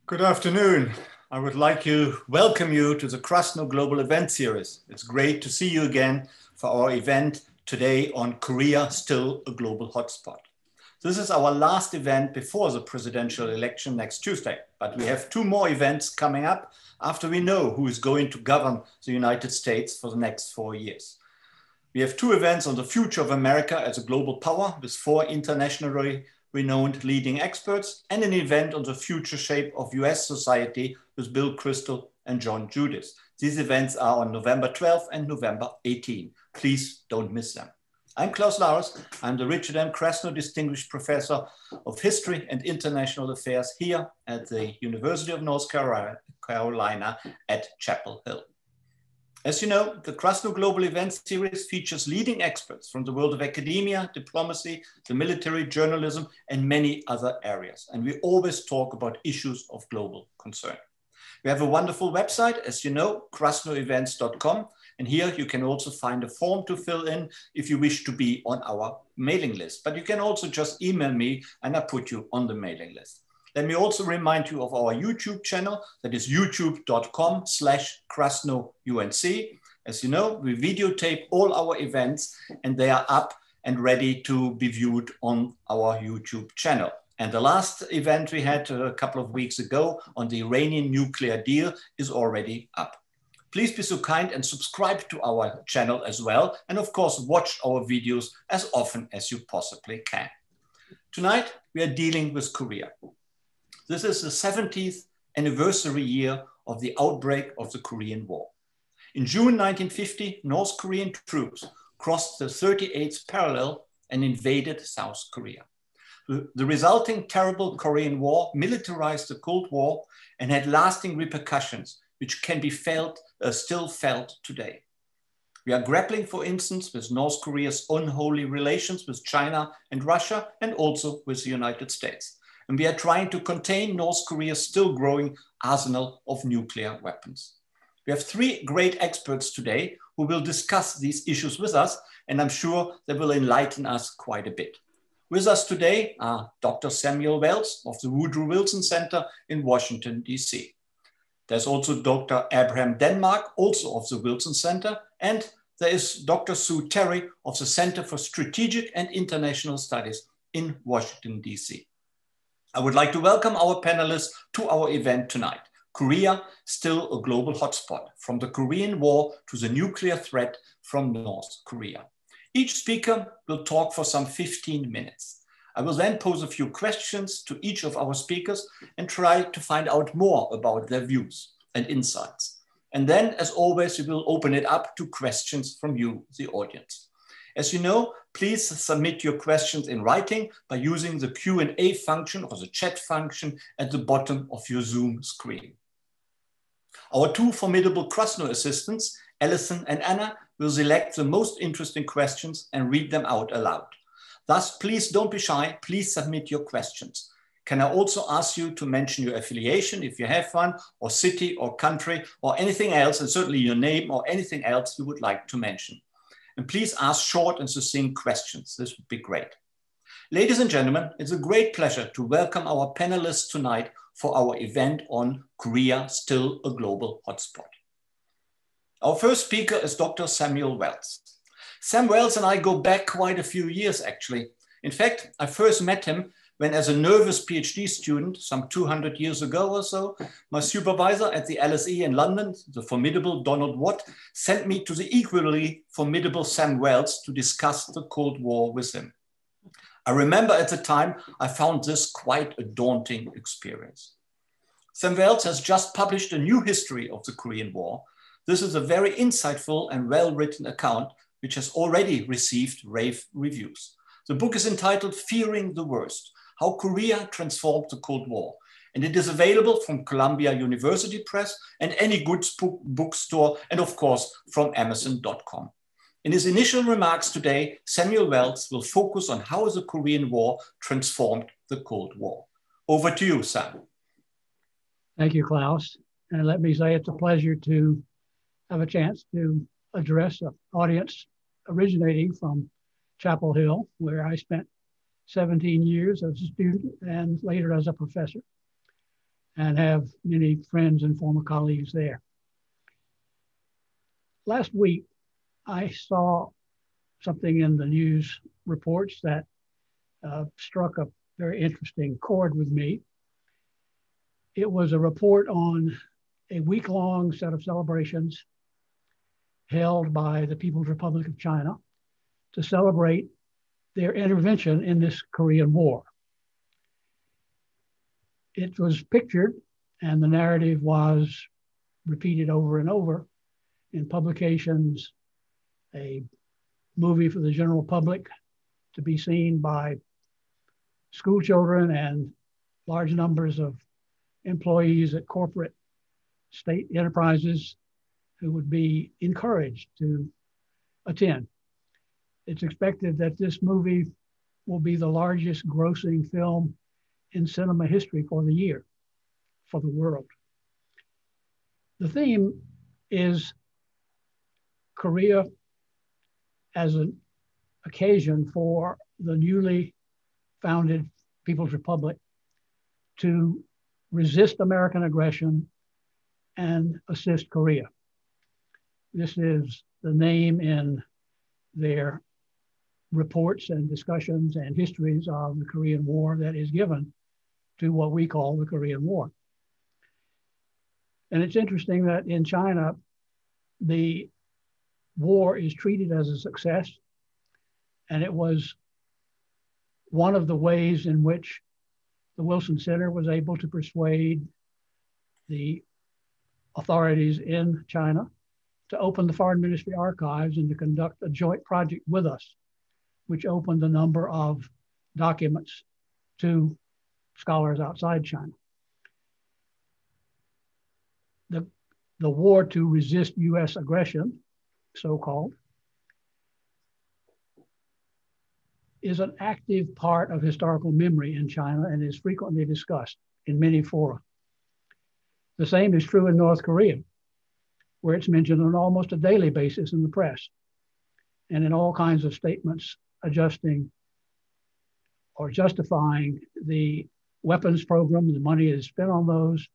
Good afternoon. I would like to welcome you to the Krasno Global Events Series. It's great to see you again for our event today on Korea, still a global hotspot. This is our last event before the presidential election next Tuesday, but we have two more events coming up after we know who is going to govern the United States for the next 4 years. We have two events on the future of America as a global power with 4 internationally renowned leading experts, and an event on the future shape of US society with Bill Kristol and John Judith. These events are on November 12th and November 18th. Please don't miss them. I'm Klaus Laurus. I'm the Richard M. Krasno Distinguished Professor of History and International Affairs here at the University of North Carolina at Chapel Hill. As you know, the Krasno Global Events Series features leading experts from the world of academia, diplomacy, the military, journalism, and many other areas. And we always talk about issues of global concern. We have a wonderful website, as you know, krasnoevents.com. And here you can also find a form to fill in if you wish to be on our mailing list. But you can also just email me and I put you on the mailing list. Let me also remind you of our YouTube channel, that is youtube.com/KrasnoUNC. As you know, we videotape all our events and they are up and ready to be viewed on our YouTube channel. And the last event we had a couple of weeks ago on the Iranian nuclear deal is already up. Please be so kind and subscribe to our channel as well. And of course, watch our videos as often as you possibly can. Tonight, we are dealing with Korea. This is the 70th anniversary year of the outbreak of the Korean War. In June 1950, North Korean troops crossed the 38th parallel and invaded South Korea. The resulting terrible Korean War militarized the Cold War and had lasting repercussions, which can be still felt today. We are grappling, for instance, with North Korea's unholy relations with China and Russia, and also with the United States. And we are trying to contain North Korea's still growing arsenal of nuclear weapons. We have 3 great experts today who will discuss these issues with us, and I'm sure they will enlighten us quite a bit. With us today are Dr. Samuel Wells of the Woodrow Wilson Center in Washington, D.C. There's also Dr. Abraham Denmark, also of the Wilson Center, and there is Dr. Sue Terry of the Center for Strategic and International Studies in Washington, D.C. I would like to welcome our panelists to our event tonight. Korea, still a global hotspot, from the Korean War to the nuclear threat from North Korea. Each speaker will talk for some 15 minutes. I will then pose a few questions to each of our speakers and try to find out more about their views and insights. And then, as always, we will open it up to questions from you, the audience. As you know, please submit your questions in writing by using the Q&A function or the chat function at the bottom of your Zoom screen. Our 2 formidable Krasno assistants, Alison and Anna, will select the most interesting questions and read them out aloud. Thus, please don't be shy, please submit your questions. Can I also ask you to mention your affiliation if you have one, or city or country or anything else, and certainly your name or anything else you would like to mention. And please ask short and succinct questions. This would be great. Ladies and gentlemen, it's a great pleasure to welcome our panelists tonight for our event on Korea, still a global hotspot. Our first speaker is Dr. Samuel Wells. Sam Wells and I go back quite a few years, actually. In fact, I first met him when, as a nervous PhD student, some 200 years ago or so, my supervisor at the LSE in London, the formidable Donald Watt, sent me to the equally formidable Sam Wells to discuss the Cold War with him. I remember at the time, I found this quite a daunting experience. Sam Wells has just published a new history of the Korean War. This is a very insightful and well-written account, which has already received rave reviews. The book is entitled Fearing the Worst: How Korea Transformed the Cold War. And it is available from Columbia University Press and any good bookstore, and of course from Amazon.com. In his initial remarks today, Samuel Wells will focus on how the Korean War transformed the Cold War. Over to you, Sam. Thank you, Klaus. And let me say it's a pleasure to have a chance to address an audience originating from Chapel Hill, where I spent 17 years as a student and later as a professor. and have many friends and former colleagues there. Last week, I saw something in the news reports that struck a very interesting chord with me. It was a report on a week-long set of celebrations held by the People's Republic of China to celebrate their intervention in this Korean War. It was pictured, and the narrative was repeated over and over in publications, a movie for the general public to be seen by school children and large numbers of employees at corporate state enterprises who would be encouraged to attend. It's expected that this movie will be the largest grossing film in cinema history for the year, for the world. The theme is Korea as an occasion for the newly founded People's Republic to resist American aggression and assist Korea. This is the name in their reports and discussions and histories of the Korean War that is given to what we call the Korean War. And it's interesting that in China, the war is treated as a success, and it was one of the ways in which the Wilson Center was able to persuade the authorities in China to open the Foreign Ministry archives and to conduct a joint project with us, which opened a number of documents to scholars outside China. The war to resist US aggression, so-called, is an active part of historical memory in China and is frequently discussed in many fora. The same is true in North Korea, where it's mentioned on almost a daily basis in the press and in all kinds of statements adjusting or justifying the weapons program, the money is spent on those,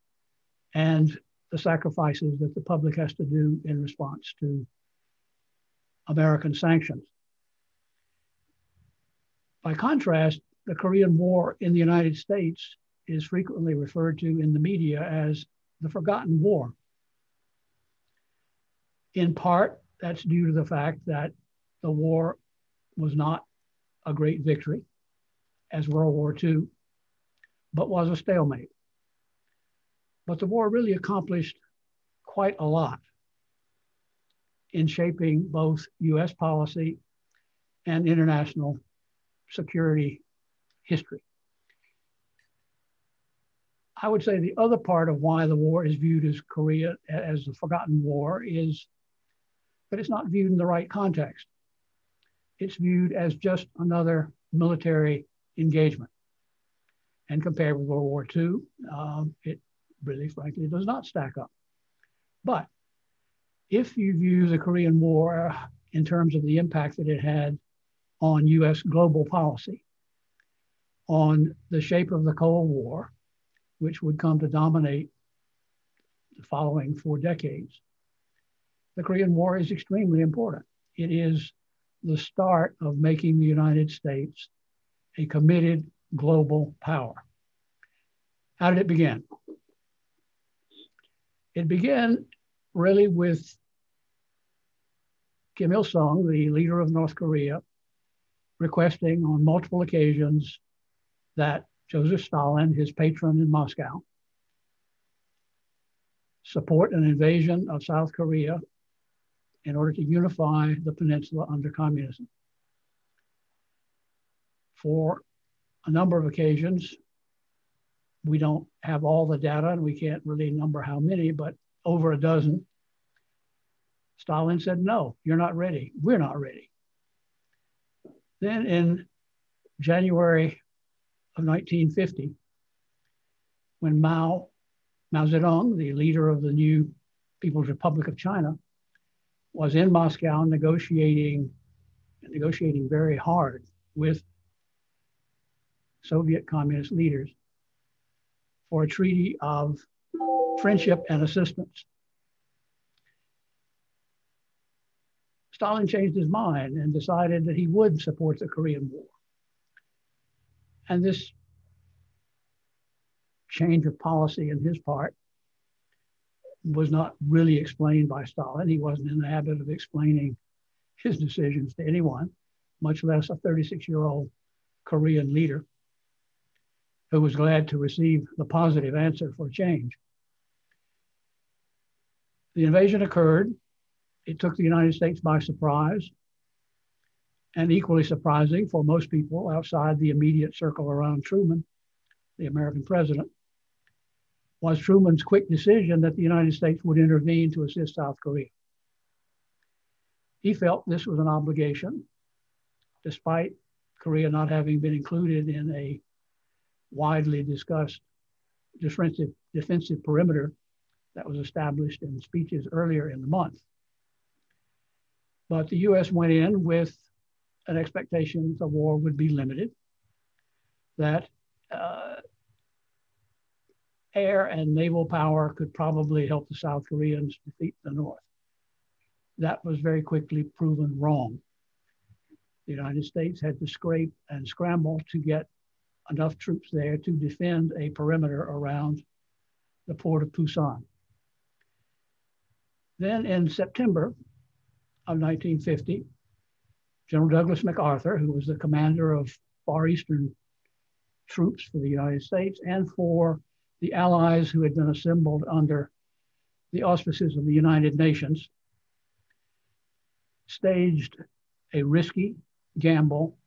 and the sacrifices that the public has to do in response to American sanctions. By contrast, the Korean War in the United States is frequently referred to in the media as the forgotten war. In part, that's due to the fact that the war was not a great victory as World War II, but was a stalemate. But the war really accomplished quite a lot in shaping both US policy and international security history. I would say the other part of why the war is viewed as Korea as the forgotten war is that it's not viewed in the right context. It's viewed as just another military engagement. And compared with World War II, it really, frankly, does not stack up. But if you view the Korean War in terms of the impact that it had on US global policy, on the shape of the Cold War, which would come to dominate the following 4 decades, the Korean War is extremely important. It is the start of making the United States a committed global power. How did it begin? It began really with Kim Il-sung, the leader of North Korea, requesting on multiple occasions that Joseph Stalin, his patron in Moscow, support an invasion of South Korea in order to unify the peninsula under communism. For a number of occasions, we don't have all the data and we can't really number how many, but over a dozen, Stalin said, no, you're not ready. We're not ready. Then in January of 1950, when Mao Zedong, the leader of the new People's Republic of China, was in Moscow negotiating very hard with Soviet communist leaders for a treaty of friendship and assistance. Stalin changed his mind and decided that he would support the Korean War. And this change of policy on his part was not really explained by Stalin. He wasn't in the habit of explaining his decisions to anyone, much less a 36-year-old Korean leader who was glad to receive the positive answer for change. The invasion occurred. It took the United States by surprise, and equally surprising for most people outside the immediate circle around Truman, the American president, was Truman's quick decision that the United States would intervene to assist South Korea. He felt this was an obligation, despite Korea not having been included in a widely discussed defensive perimeter that was established in speeches earlier in the month. But the US went in with an expectation the war would be limited, that air and naval power could probably help the South Koreans defeat the North. That was very quickly proven wrong. The United States had to scrape and scramble to get enough troops there to defend a perimeter around the port of Pusan. Then in September of 1950, General Douglas MacArthur, who was the commander of Far Eastern troops for the United States and for the allies who had been assembled under the auspices of the United Nations, staged a risky gamble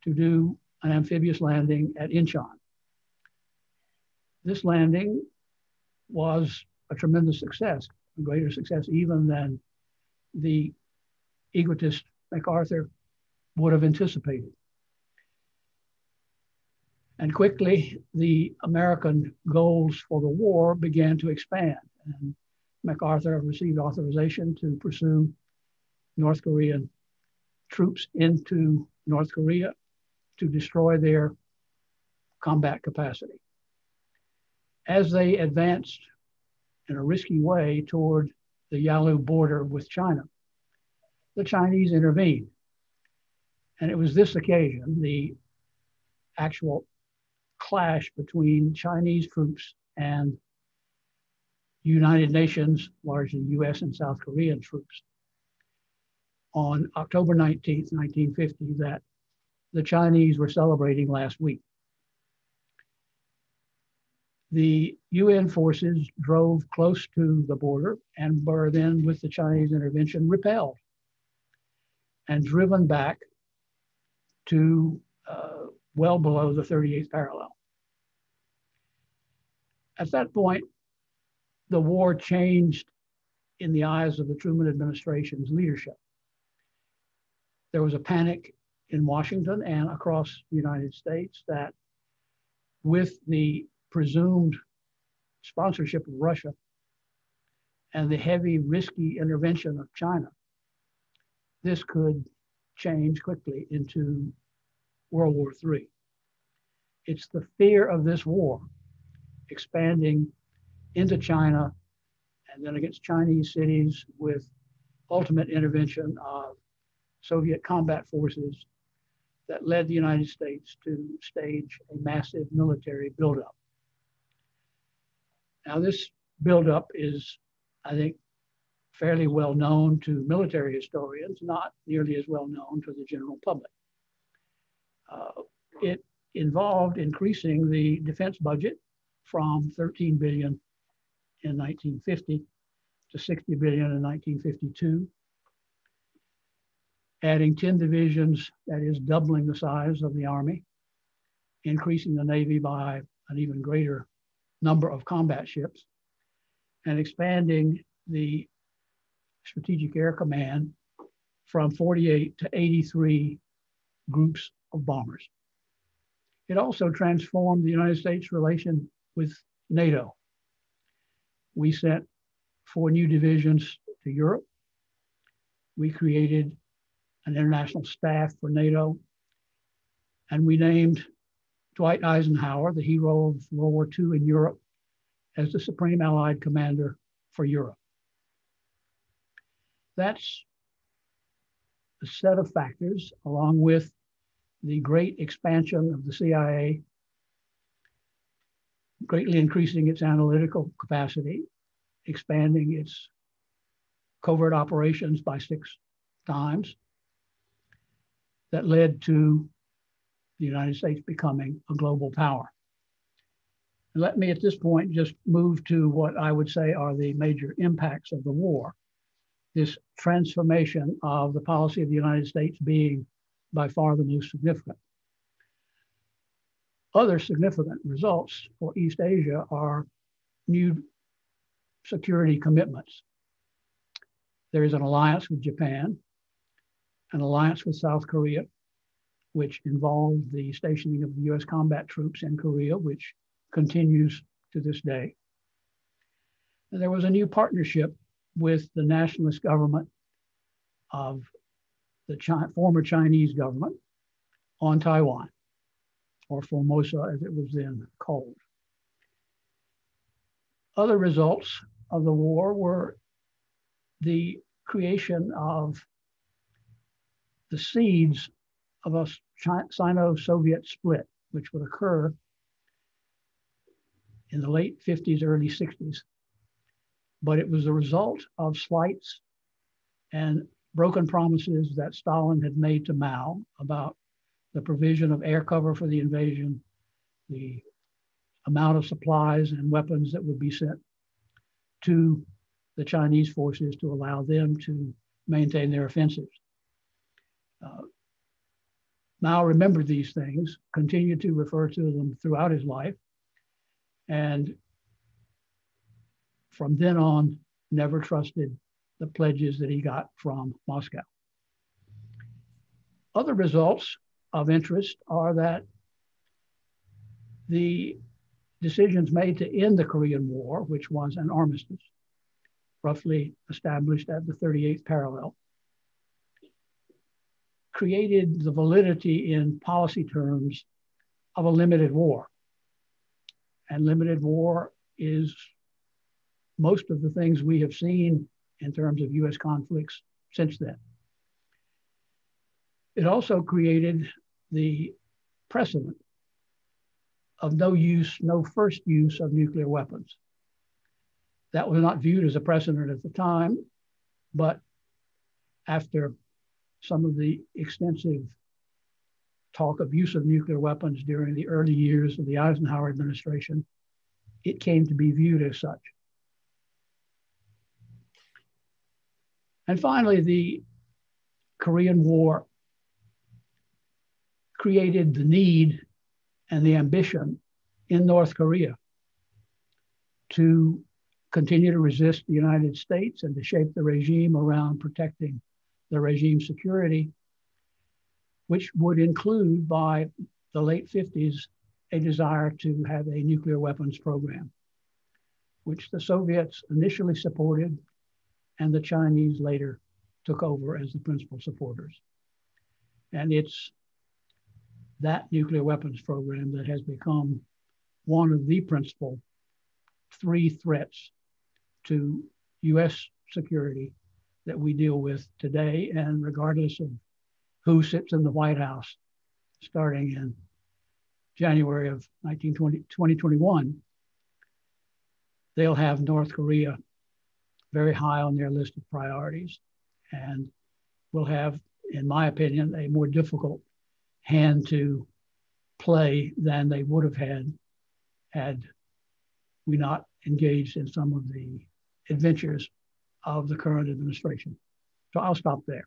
to do an amphibious landing at Incheon. This landing was a tremendous success, a greater success even than the egotist MacArthur would have anticipated. And quickly, the American goals for the war began to expand. And MacArthur received authorization to pursue North Korean troops into North Korea to destroy their combat capacity. As they advanced in a risky way toward the Yalu border with China, the Chinese intervened. And it was this occasion, the actual clash between Chinese troops and United Nations, largely US and South Korean troops, on October 19th, 1950, that the Chinese were celebrating last week. The UN forces drove close to the border and were then, with the Chinese intervention, repelled and driven back to well below the 38th parallel. At that point, the war changed in the eyes of the Truman administration's leadership. There was a panic in Washington and across the United States that with the presumed sponsorship of Russia and the heavy, risky intervention of China, this could change quickly into World War III. It's the fear of this war expanding into China and then against Chinese cities with ultimate intervention of Soviet combat forces that led the United States to stage a massive military buildup. Now, this buildup is, I think, fairly well known to military historians, not nearly as well known to the general public. It involved increasing the defense budget from $13 billion in 1950 to $60 billion in 1952, adding 10 divisions, that is doubling the size of the Army, increasing the Navy by an even greater number of combat ships, and expanding the Strategic Air Command from 48 to 83 groups of bombers. It also transformed the United States' relation with NATO. We sent 4 new divisions to Europe. We created an international staff for NATO, and we named Dwight Eisenhower, the hero of World War II in Europe, as the Supreme Allied Commander for Europe. That's a set of factors, along with the great expansion of the CIA, greatly increasing its analytical capacity, expanding its covert operations by 6 times, that led to the United States becoming a global power. And let me at this point just move to what I would say are the major impacts of the war. This transformation of the policy of the United States being by far the most significant. Other significant results for East Asia are new security commitments. There is an alliance with Japan, an alliance with South Korea, which involved the stationing of the US combat troops in Korea, which continues to this day. And there was a new partnership with the nationalist government of the former Chinese government on Taiwan, or Formosa as it was then called. Other results of the war were the creation of the seeds of a Sino-Soviet split, which would occur in the late 50s, early 60s. But it was the result of slights and broken promises that Stalin had made to Mao about the provision of air cover for the invasion, the amount of supplies and weapons that would be sent to the Chinese forces to allow them to maintain their offensives. Mao remembered these things, continued to refer to them throughout his life, and from then on, never trusted the pledges that he got from Moscow. Other results of interest are that the decisions made to end the Korean War, which was an armistice, roughly established at the 38th parallel, created the validity in policy terms of a limited war. And limited war is most of the things we have seen in terms of US conflicts since then. It also created the precedent of no first use of nuclear weapons. That was not viewed as a precedent at the time, but after some of the extensive talk of use of nuclear weapons during the early years of the Eisenhower administration, it came to be viewed as such. And finally, the Korean War created the need and the ambition in North Korea to continue to resist the United States and to shape the regime around protecting the regime's security, which would include, by the late 50s, a desire to have a nuclear weapons program, which the Soviets initially supported and the Chinese later took over as the principal supporters. And it's that nuclear weapons program that has become one of the principal 3 threats to US security that we deal with today, and regardless of who sits in the White House, starting in January of 2021, they'll have North Korea very high on their list of priorities, and will have, in my opinion, a more difficult hand to play than they would have had we not engaged in some of the adventures of the current administration. So I'll stop there.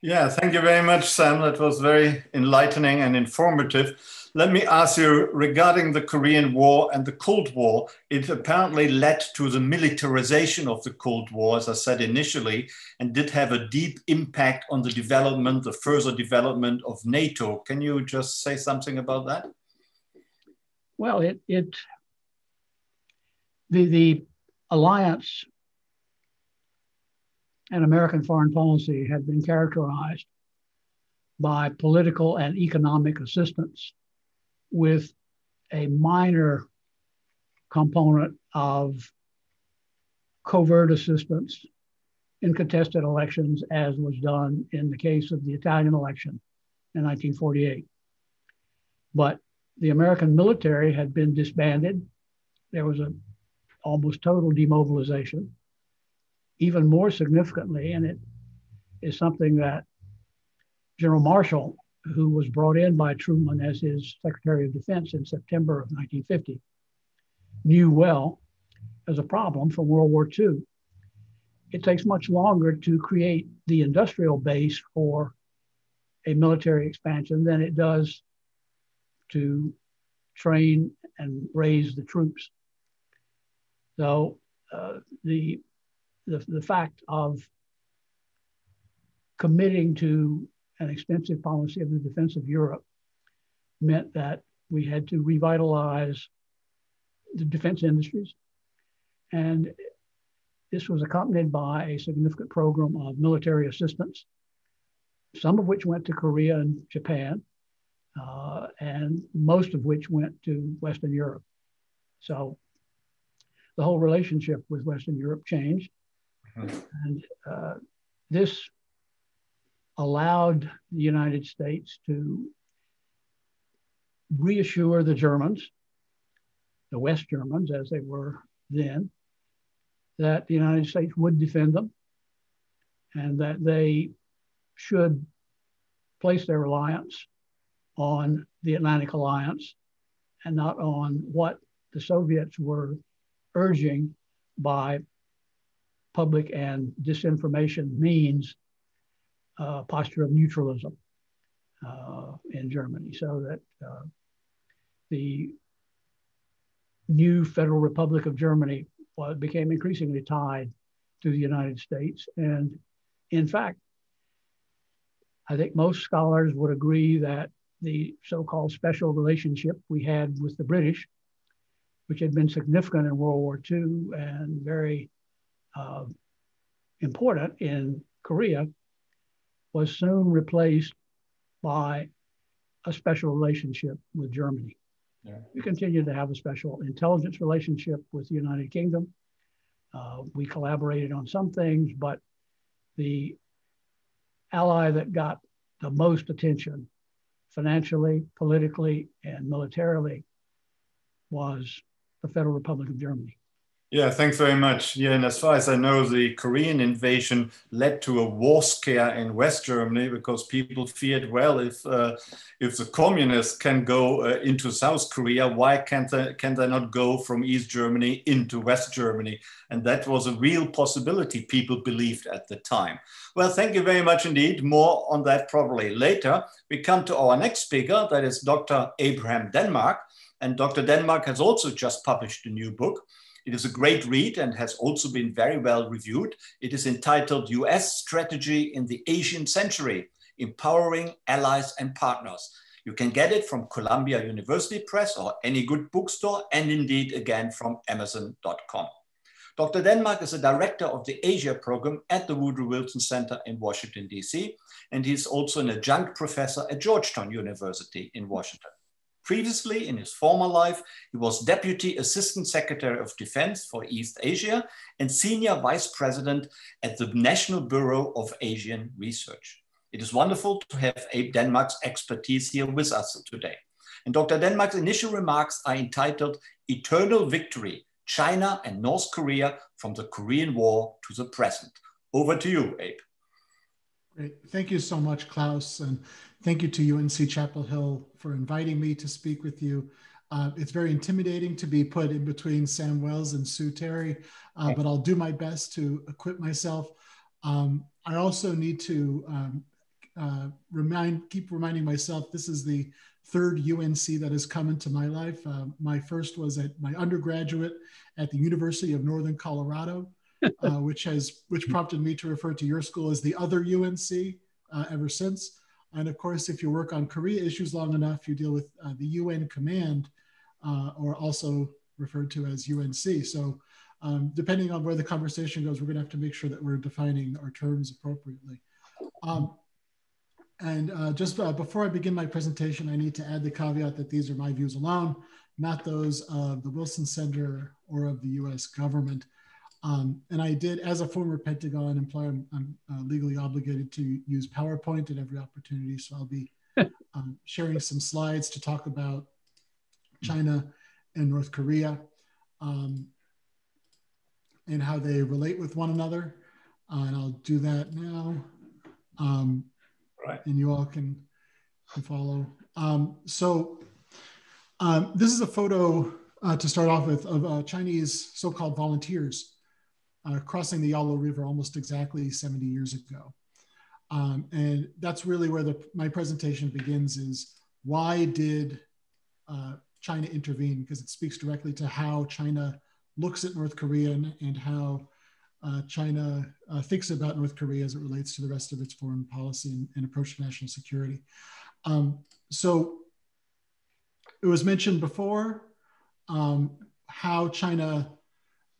Yeah, thank you very much, Sam. That was very enlightening and informative. Let me ask you, regarding the Korean War and the Cold War, it apparently led to the militarization of the Cold War, as I said initially, and did have a deep impact on the development, the further development of NATO. Can you just say something about that? Well, the alliance and American foreign policy had been characterized by political and economic assistance with a minor component of covert assistance in contested elections, as was done in the case of the Italian election in 1948. But the American military had been disbanded. There was an almost total demobilization. Even more significantly, and it is something that General Marshall, who was brought in by Truman as his Secretary of Defense in September of 1950, knew well as a problem from World War II. It takes much longer to create the industrial base for a military expansion than it does to train and raise the troops. So the fact of committing to an extensive policy of the defense of Europe meant that we had to revitalize the defense industries. And this was accompanied by a significant program of military assistance, some of which went to Korea and Japan, and most of which went to Western Europe. So the whole relationship with Western Europe changed. And this allowed the United States to reassure the Germans, the West Germans as they were then, that the United States would defend them and that they should place their reliance on the Atlantic Alliance and not on what the Soviets were urging by public and disinformation means, posture of neutralism in Germany, so that the new Federal Republic of Germany became increasingly tied to the United States. And in fact, I think most scholars would agree that the so-called special relationship we had with the British, which had been significant in World War II and very important in Korea, was soon replaced by a special relationship with Germany. Yeah. We continued to have a special intelligence relationship with the United Kingdom. We collaborated on some things, but the ally that got the most attention financially, politically, and militarily was the Federal Republic of Germany. Yeah, thanks very much. Yeah, and as far as I know, the Korean invasion led to a war scare in West Germany because people feared, well, if the communists can go into South Korea, why can they not go from East Germany into West Germany? And that was a real possibility people believed at the time. Well, thank you very much indeed. More on that probably later. We come to our next speaker, that is Dr. Abraham Denmark. And Dr. Denmark has also just published a new book. It is a great read and has also been very well reviewed. It is entitled US Strategy in the Asian Century, Empowering Allies and Partners. You can get it from Columbia University Press or any good bookstore, and indeed again from Amazon.com. Dr. Denmark is a director of the Asia program at the Woodrow Wilson Center in Washington, D.C., and he's also an adjunct professor at Georgetown University in Washington. Previously, in his former life, he was Deputy Assistant Secretary of Defense for East Asia and Senior Vice President at the National Bureau of Asian Research. It is wonderful to have Abe Denmark's expertise here with us today. And Dr. Denmark's initial remarks are entitled Eternal Victory, China and North Korea from the Korean War to the Present. Over to you, Abe. Great. Thank you so much, Klaus. And thank you to UNC-Chapel Hill for inviting me to speak with you. It's very intimidating to be put in between Sam Wells and Sue Terry, but I'll do my best to equip myself. I also need to keep reminding myself, this is the third UNC that has come into my life. My first was at my undergraduate at the University of Northern Colorado, which prompted me to refer to your school as the other UNC ever since. And of course, if you work on Korea issues long enough, you deal with the UN Command, or also referred to as UNC. So depending on where the conversation goes, we're gonna have to make sure that we're defining our terms appropriately. And just before I begin my presentation, I need to add the caveat that these are my views alone, not those of the Wilson Center or of the US government. And I did, as a former Pentagon employee, I'm legally obligated to use PowerPoint at every opportunity. So I'll be sharing some slides to talk about China and North Korea and how they relate with one another. And I'll do that now. Right. And you all can follow. This is a photo to start off with of Chinese so-called volunteers crossing the Yalu River almost exactly 70 years ago. And that's really where my presentation begins, is why did China intervene? Because it speaks directly to how China looks at North Korea and how China thinks about North Korea as it relates to the rest of its foreign policy and approach to national security. So it was mentioned before how China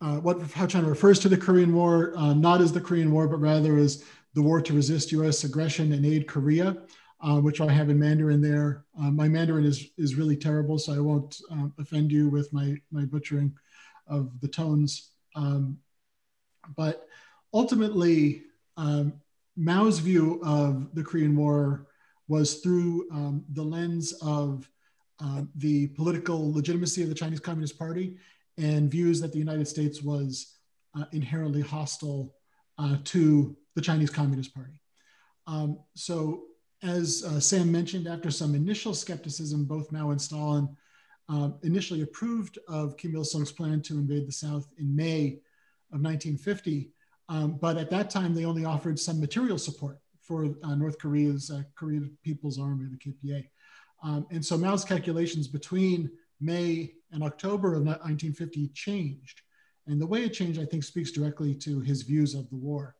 refers to the Korean War, not as the Korean War, but rather as the war to resist US aggression and aid Korea, which I have in Mandarin there. My Mandarin is really terrible, so I won't offend you with my butchering of the tones. But ultimately, Mao's view of the Korean War was through the lens of the political legitimacy of the Chinese Communist Party and views that the United States was inherently hostile to the Chinese Communist Party. So as Sam mentioned, after some initial skepticism, both Mao and Stalin initially approved of Kim Il-sung's plan to invade the South in May of 1950. But at that time, they only offered some material support for North Korea's Korean People's Army, the KPA. And so Mao's calculations between May and October of 1950 changed. And the way it changed, I think, speaks directly to his views of the war.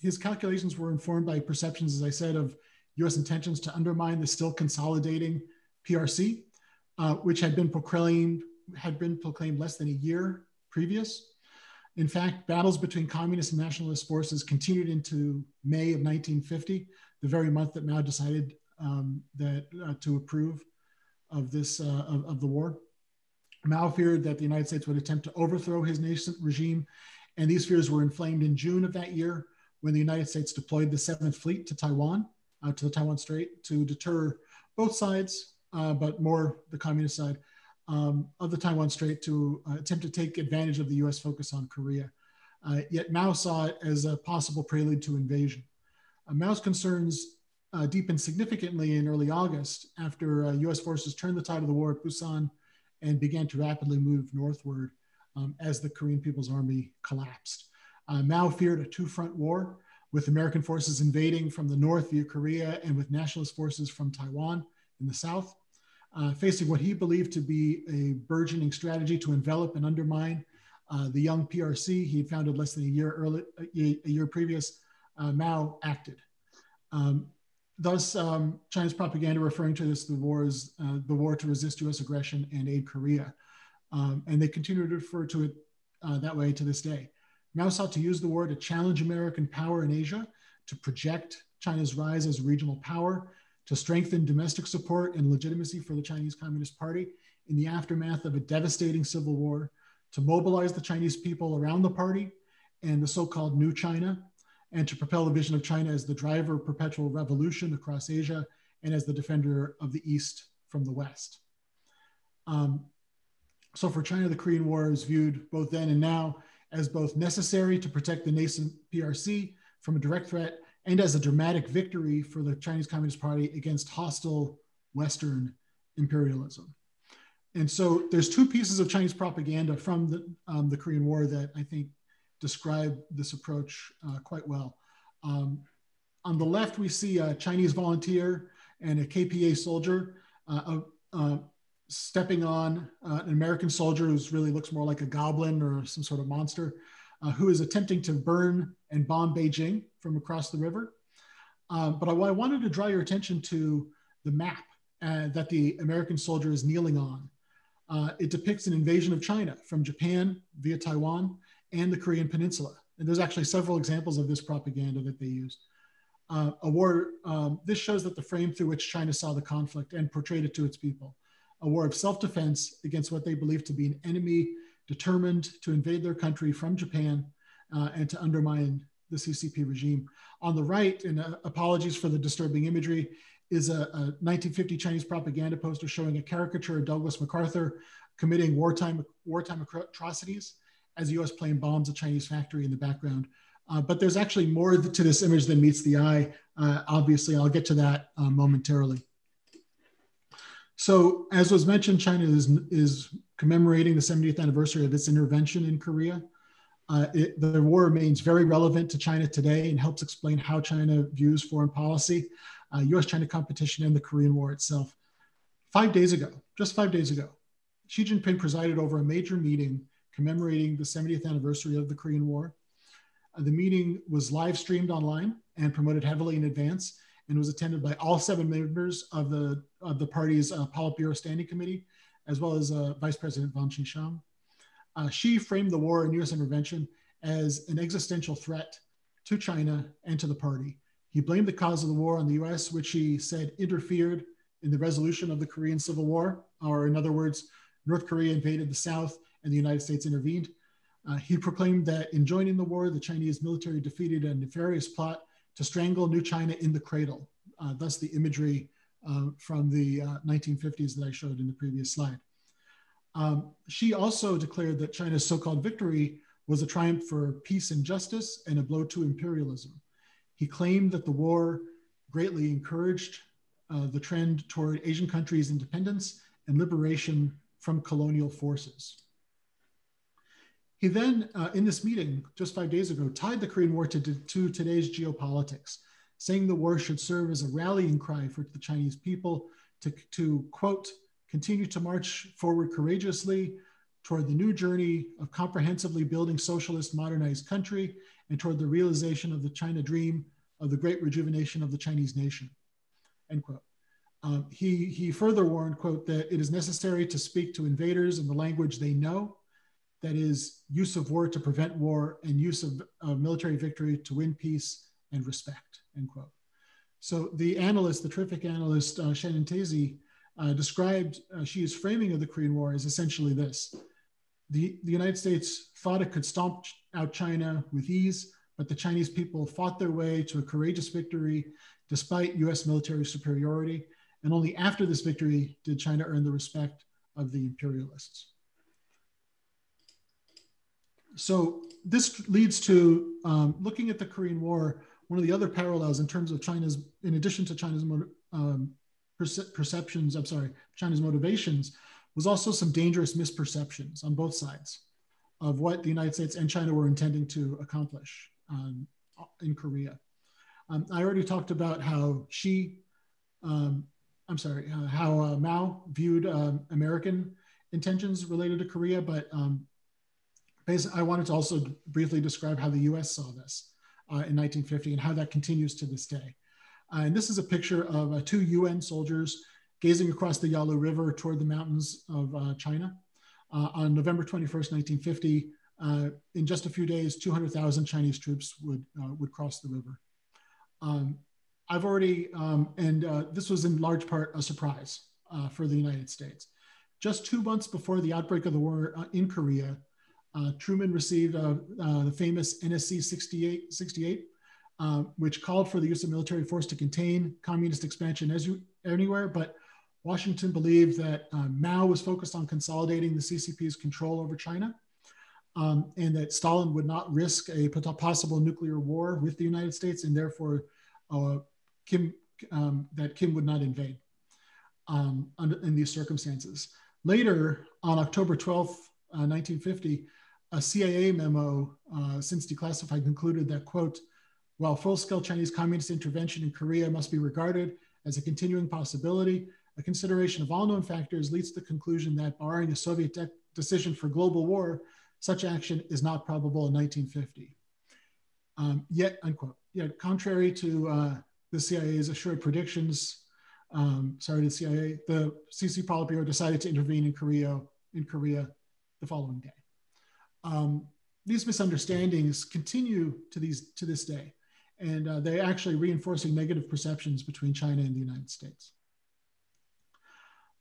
His calculations were informed by perceptions, as I said, of US intentions to undermine the still consolidating PRC, which had been proclaimed less than a year previous. In fact, battles between communist and nationalist forces continued into May of 1950, the very month that Mao decided to approve of this of the war. Mao feared that the United States would attempt to overthrow his nascent regime, and these fears were inflamed in June of that year when the United States deployed the 7th Fleet to Taiwan, to the Taiwan Strait, to deter both sides, but more the communist side, of the Taiwan Strait, to attempt to take advantage of the US focus on Korea. Yet Mao saw it as a possible prelude to invasion. Mao's concerns deepened significantly in early August after US forces turned the tide of the war at Busan and began to rapidly move northward as the Korean People's Army collapsed. Mao feared a two-front war, with American forces invading from the north via Korea and with nationalist forces from Taiwan in the south. Facing what he believed to be a burgeoning strategy to envelop and undermine the young PRC he had founded less than a year previous, Mao acted. Thus, China's propaganda referring to this the war to resist US aggression and aid Korea. And they continue to refer to it that way to this day. Mao sought to use the war to challenge American power in Asia, to project China's rise as a regional power, to strengthen domestic support and legitimacy for the Chinese Communist Party in the aftermath of a devastating civil war, to mobilize the Chinese people around the party and the so-called New China, and to propel the vision of China as the driver of perpetual revolution across Asia and as the defender of the East from the West. So for China, the Korean War is viewed both then and now as both necessary to protect the nascent PRC from a direct threat and as a dramatic victory for the Chinese Communist Party against hostile Western imperialism. And so there's two pieces of Chinese propaganda from the Korean War that I think describe this approach quite well. On the left, we see a Chinese volunteer and a KPA soldier stepping on an American soldier who really looks more like a goblin or some sort of monster, who is attempting to burn and bomb Beijing from across the river. But I wanted to draw your attention to the map that the American soldier is kneeling on. It depicts an invasion of China from Japan via Taiwan and the Korean Peninsula. And there's actually several examples of this propaganda that they used. This shows that the frame through which China saw the conflict and portrayed it to its people, a war of self-defense against what they believed to be an enemy determined to invade their country from Japan and to undermine the CCP regime. On the right, and apologies for the disturbing imagery, is a 1950 Chinese propaganda poster showing a caricature of Douglas MacArthur committing wartime atrocities as the US plane bombs a Chinese factory in the background. But there's actually more to this image than meets the eye. Obviously, I'll get to that momentarily. So as was mentioned, China is commemorating the 70th anniversary of its intervention in Korea. The war remains very relevant to China today and helps explain how China views foreign policy, US-China competition, and the Korean War itself. 5 days ago, just 5 days ago, Xi Jinping presided over a major meeting commemorating the 70th anniversary of the Korean War. The meeting was live streamed online and promoted heavily in advance, and was attended by all 7 members of the party's Politburo Standing Committee, as well as Vice President Wang Qishan. Xi framed the war and US intervention as an existential threat to China and to the party. He blamed the cause of the war on the US, which he said interfered in the resolution of the Korean Civil War, or in other words, North Korea invaded the South and the United States intervened. He proclaimed that in joining the war, the Chinese military defeated a nefarious plot to strangle New China in the cradle, thus the imagery from the 1950s that I showed in the previous slide. Xi also declared that China's so-called victory was a triumph for peace and justice and a blow to imperialism. He claimed that the war greatly encouraged the trend toward Asian countries' independence and liberation from colonial forces. He then, in this meeting just 5 days ago, tied the Korean War to today's geopolitics, saying the war should serve as a rallying cry for the Chinese people to quote, continue to march forward courageously toward the new journey of comprehensively building socialist modernized country and toward the realization of the China dream of the great rejuvenation of the Chinese nation, end quote. He further warned, quote, that it is necessary to speak to invaders in the language they know, that is use of war to prevent war and use of military victory to win peace and respect, end quote. So the analyst, the terrific analyst, Shannon Tazy, described Xi's framing of the Korean War as essentially this. The United States thought it could stomp out China with ease, but the Chinese people fought their way to a courageous victory despite US military superiority. And only after this victory did China earn the respect of the imperialists. So this leads to looking at the Korean War, one of the other parallels in terms of China's, in addition to China's China's motivations, was also some dangerous misperceptions on both sides of what the United States and China were intending to accomplish in Korea. I already talked about how how Mao viewed American intentions related to Korea, but I wanted to also briefly describe how the US saw this in 1950 and how that continues to this day. And this is a picture of 2 UN soldiers gazing across the Yalu River toward the mountains of China. On November 21st, 1950, in just a few days, 200,000 Chinese troops would cross the river. This was in large part a surprise for the United States. Just 2 months before the outbreak of the war in Korea, Truman received the famous NSC 68, which called for the use of military force to contain communist expansion anywhere, but Washington believed that Mao was focused on consolidating the CCP's control over China, and that Stalin would not risk a possible nuclear war with the United States, and therefore Kim would not invade in these circumstances. Later, on October 12th, 1950, a CIA memo, since declassified, concluded that, quote, while full-scale Chinese communist intervention in Korea must be regarded as a continuing possibility, a consideration of all known factors leads to the conclusion that, barring a Soviet decision for global war, such action is not probable in 1950. Yet, unquote. Yet, contrary to the CIA's assured predictions, the CC Politburo decided to intervene in Korea the following day. These misunderstandings continue to this day. And they're actually reinforcing negative perceptions between China and the United States.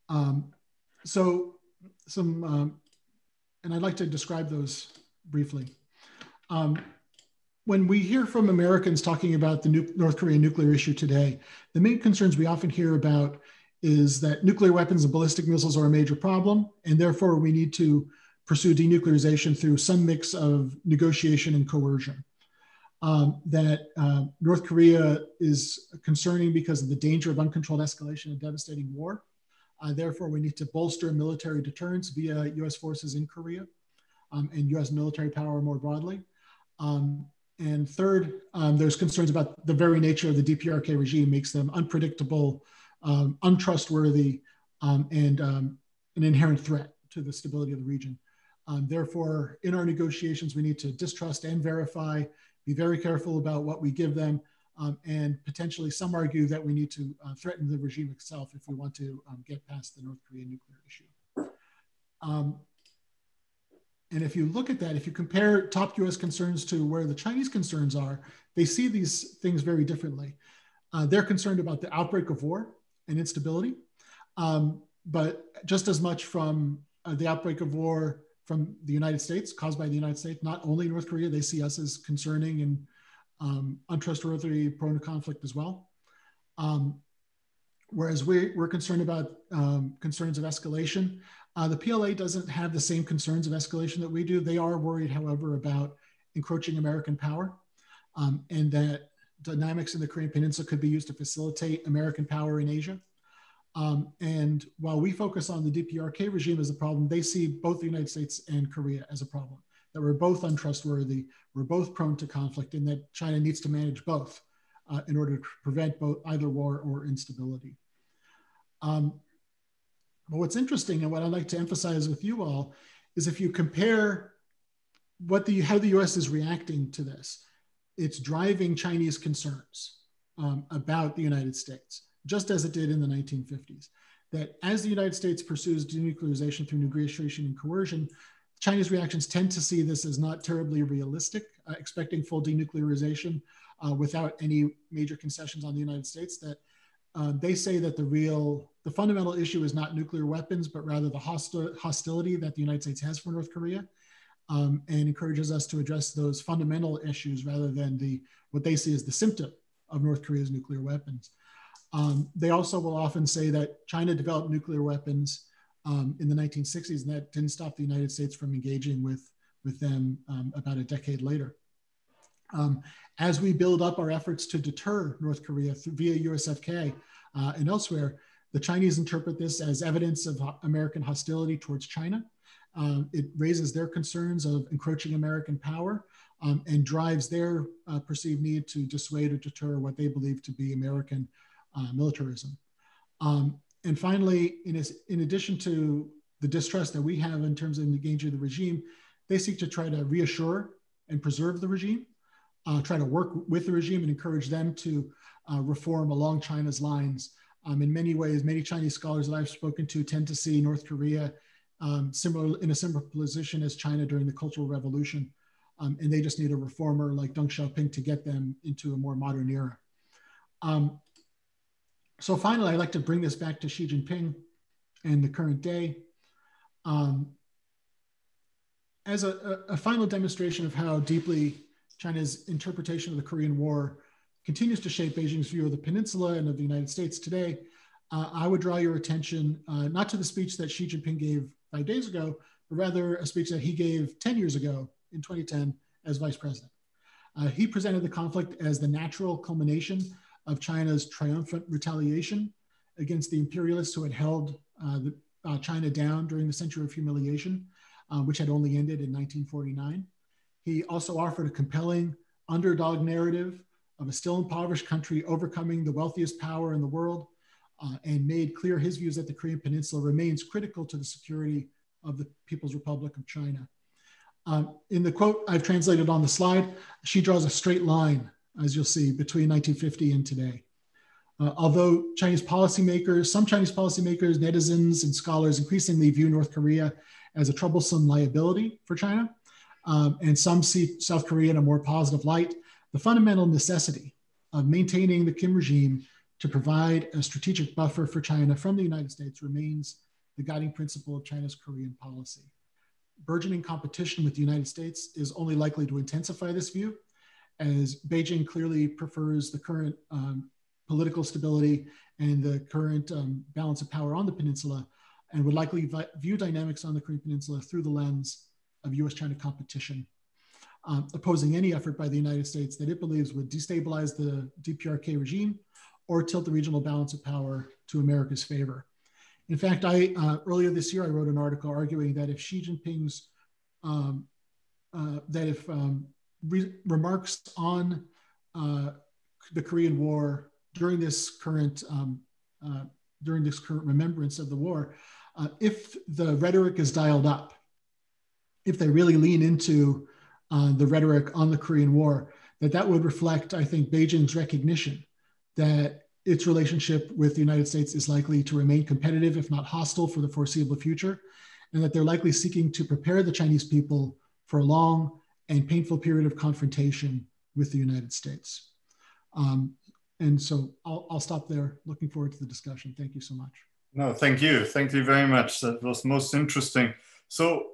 And I'd like to describe those briefly. When we hear from Americans talking about the North Korean nuclear issue today, the main concerns we often hear about is that nuclear weapons and ballistic missiles are a major problem, and therefore we need to pursue denuclearization through some mix of negotiation and coercion. North Korea is concerning because of the danger of uncontrolled escalation and devastating war. Therefore, we need to bolster military deterrence via US forces in Korea and US military power more broadly. And third, there's concerns about the very nature of the DPRK regime makes them unpredictable, untrustworthy, and an inherent threat to the stability of the region. Therefore, in our negotiations, we need to distrust and verify, be very careful about what we give them, and potentially some argue that we need to threaten the regime itself if we want to get past the North Korean nuclear issue. And if you look at that, if you compare top US concerns to where the Chinese concerns are, they see these things very differently. They're concerned about the outbreak of war and instability, but just as much from the outbreak of war from the United States, caused by the United States, not only North Korea, they see us as concerning and untrustworthy, prone to conflict as well. Whereas we're concerned about concerns of escalation. The PLA doesn't have the same concerns of escalation that we do. They are worried, however, about encroaching American power and that dynamics in the Korean Peninsula could be used to facilitate American power in Asia. And while we focus on the DPRK regime as a problem, they see both the United States and Korea as a problem, that we're both untrustworthy, we're both prone to conflict, and that China needs to manage both in order to prevent either war or instability. But what's interesting and what I'd like to emphasize with you all is if you compare how the US is reacting to this, it's driving Chinese concerns about the United States, just as it did in the 1950s. That as the United States pursues denuclearization through negotiation and coercion, Chinese reactions tend to see this as not terribly realistic, expecting full denuclearization without any major concessions on the United States. That they say that the fundamental issue is not nuclear weapons, but rather the hostility that the United States has for North Korea, and encourages us to address those fundamental issues rather than what they see as the symptom of North Korea's nuclear weapons. They also will often say that China developed nuclear weapons in the 1960s, and that didn't stop the United States from engaging with them about a decade later. As we build up our efforts to deter North Korea via USFK and elsewhere, the Chinese interpret this as evidence of American hostility towards China. It raises their concerns of encroaching American power and drives their perceived need to dissuade or deter what they believe to be American militarism. And finally, in addition to the distrust that we have in terms of engaging the regime, they seek to try to reassure and preserve the regime, try to work with the regime and encourage them to reform along China's lines. In many ways, many Chinese scholars that I've spoken to tend to see North Korea in a similar position as China during the Cultural Revolution. And they just need a reformer like Deng Xiaoping to get them into a more modern era. So finally, I'd like to bring this back to Xi Jinping and the current day. As a final demonstration of how deeply China's interpretation of the Korean War continues to shape Beijing's view of the peninsula and of the United States today, I would draw your attention not to the speech that Xi Jinping gave 5 days ago, but rather a speech that he gave 10 years ago in 2010 as vice president. He presented the conflict as the natural culmination of China's triumphant retaliation against the imperialists who had held China down during the century of humiliation, which had only ended in 1949. He also offered a compelling underdog narrative of a still impoverished country overcoming the wealthiest power in the world, and made clear his views that the Korean Peninsula remains critical to the security of the People's Republic of China. In the quote I've translated on the slide, she draws a straight line, as you'll see, between 1950 and today. Although some Chinese policymakers, netizens, and scholars increasingly view North Korea as a troublesome liability for China, and some see South Korea in a more positive light, the fundamental necessity of maintaining the Kim regime to provide a strategic buffer for China from the United States remains the guiding principle of China's Korean policy. Burgeoning competition with the United States is only likely to intensify this view, as Beijing clearly prefers the current political stability and the current balance of power on the peninsula, and would likely view dynamics on the Korean peninsula through the lens of US-China competition, opposing any effort by the United States that it believes would destabilize the DPRK regime or tilt the regional balance of power to America's favor. In fact, earlier this year, I wrote an article arguing that if Xi Jinping's, remarks on the Korean War during this current remembrance of the war, if the rhetoric is dialed up, if they really lean into the rhetoric on the Korean War, that would reflect, I think, Beijing's recognition that its relationship with the United States is likely to remain competitive, if not hostile, for the foreseeable future, and that they're likely seeking to prepare the Chinese people for a long and painful period of confrontation with the United States. And so I'll stop there. Looking forward to the discussion. Thank you so much. No, thank you. Thank you very much. That was most interesting. So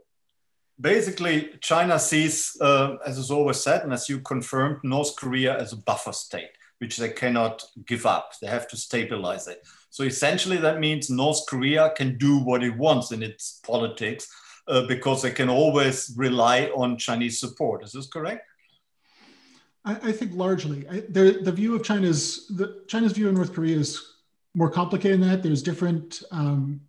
basically, China sees, as is always said, and as you confirmed, North Korea as a buffer state, which they cannot give up. They have to stabilize it. So essentially that means North Korea can do what it wants in its politics because they can always rely on Chinese support. Is this correct? I think largely. The view of China's view of North Korea is more complicated than that. There's different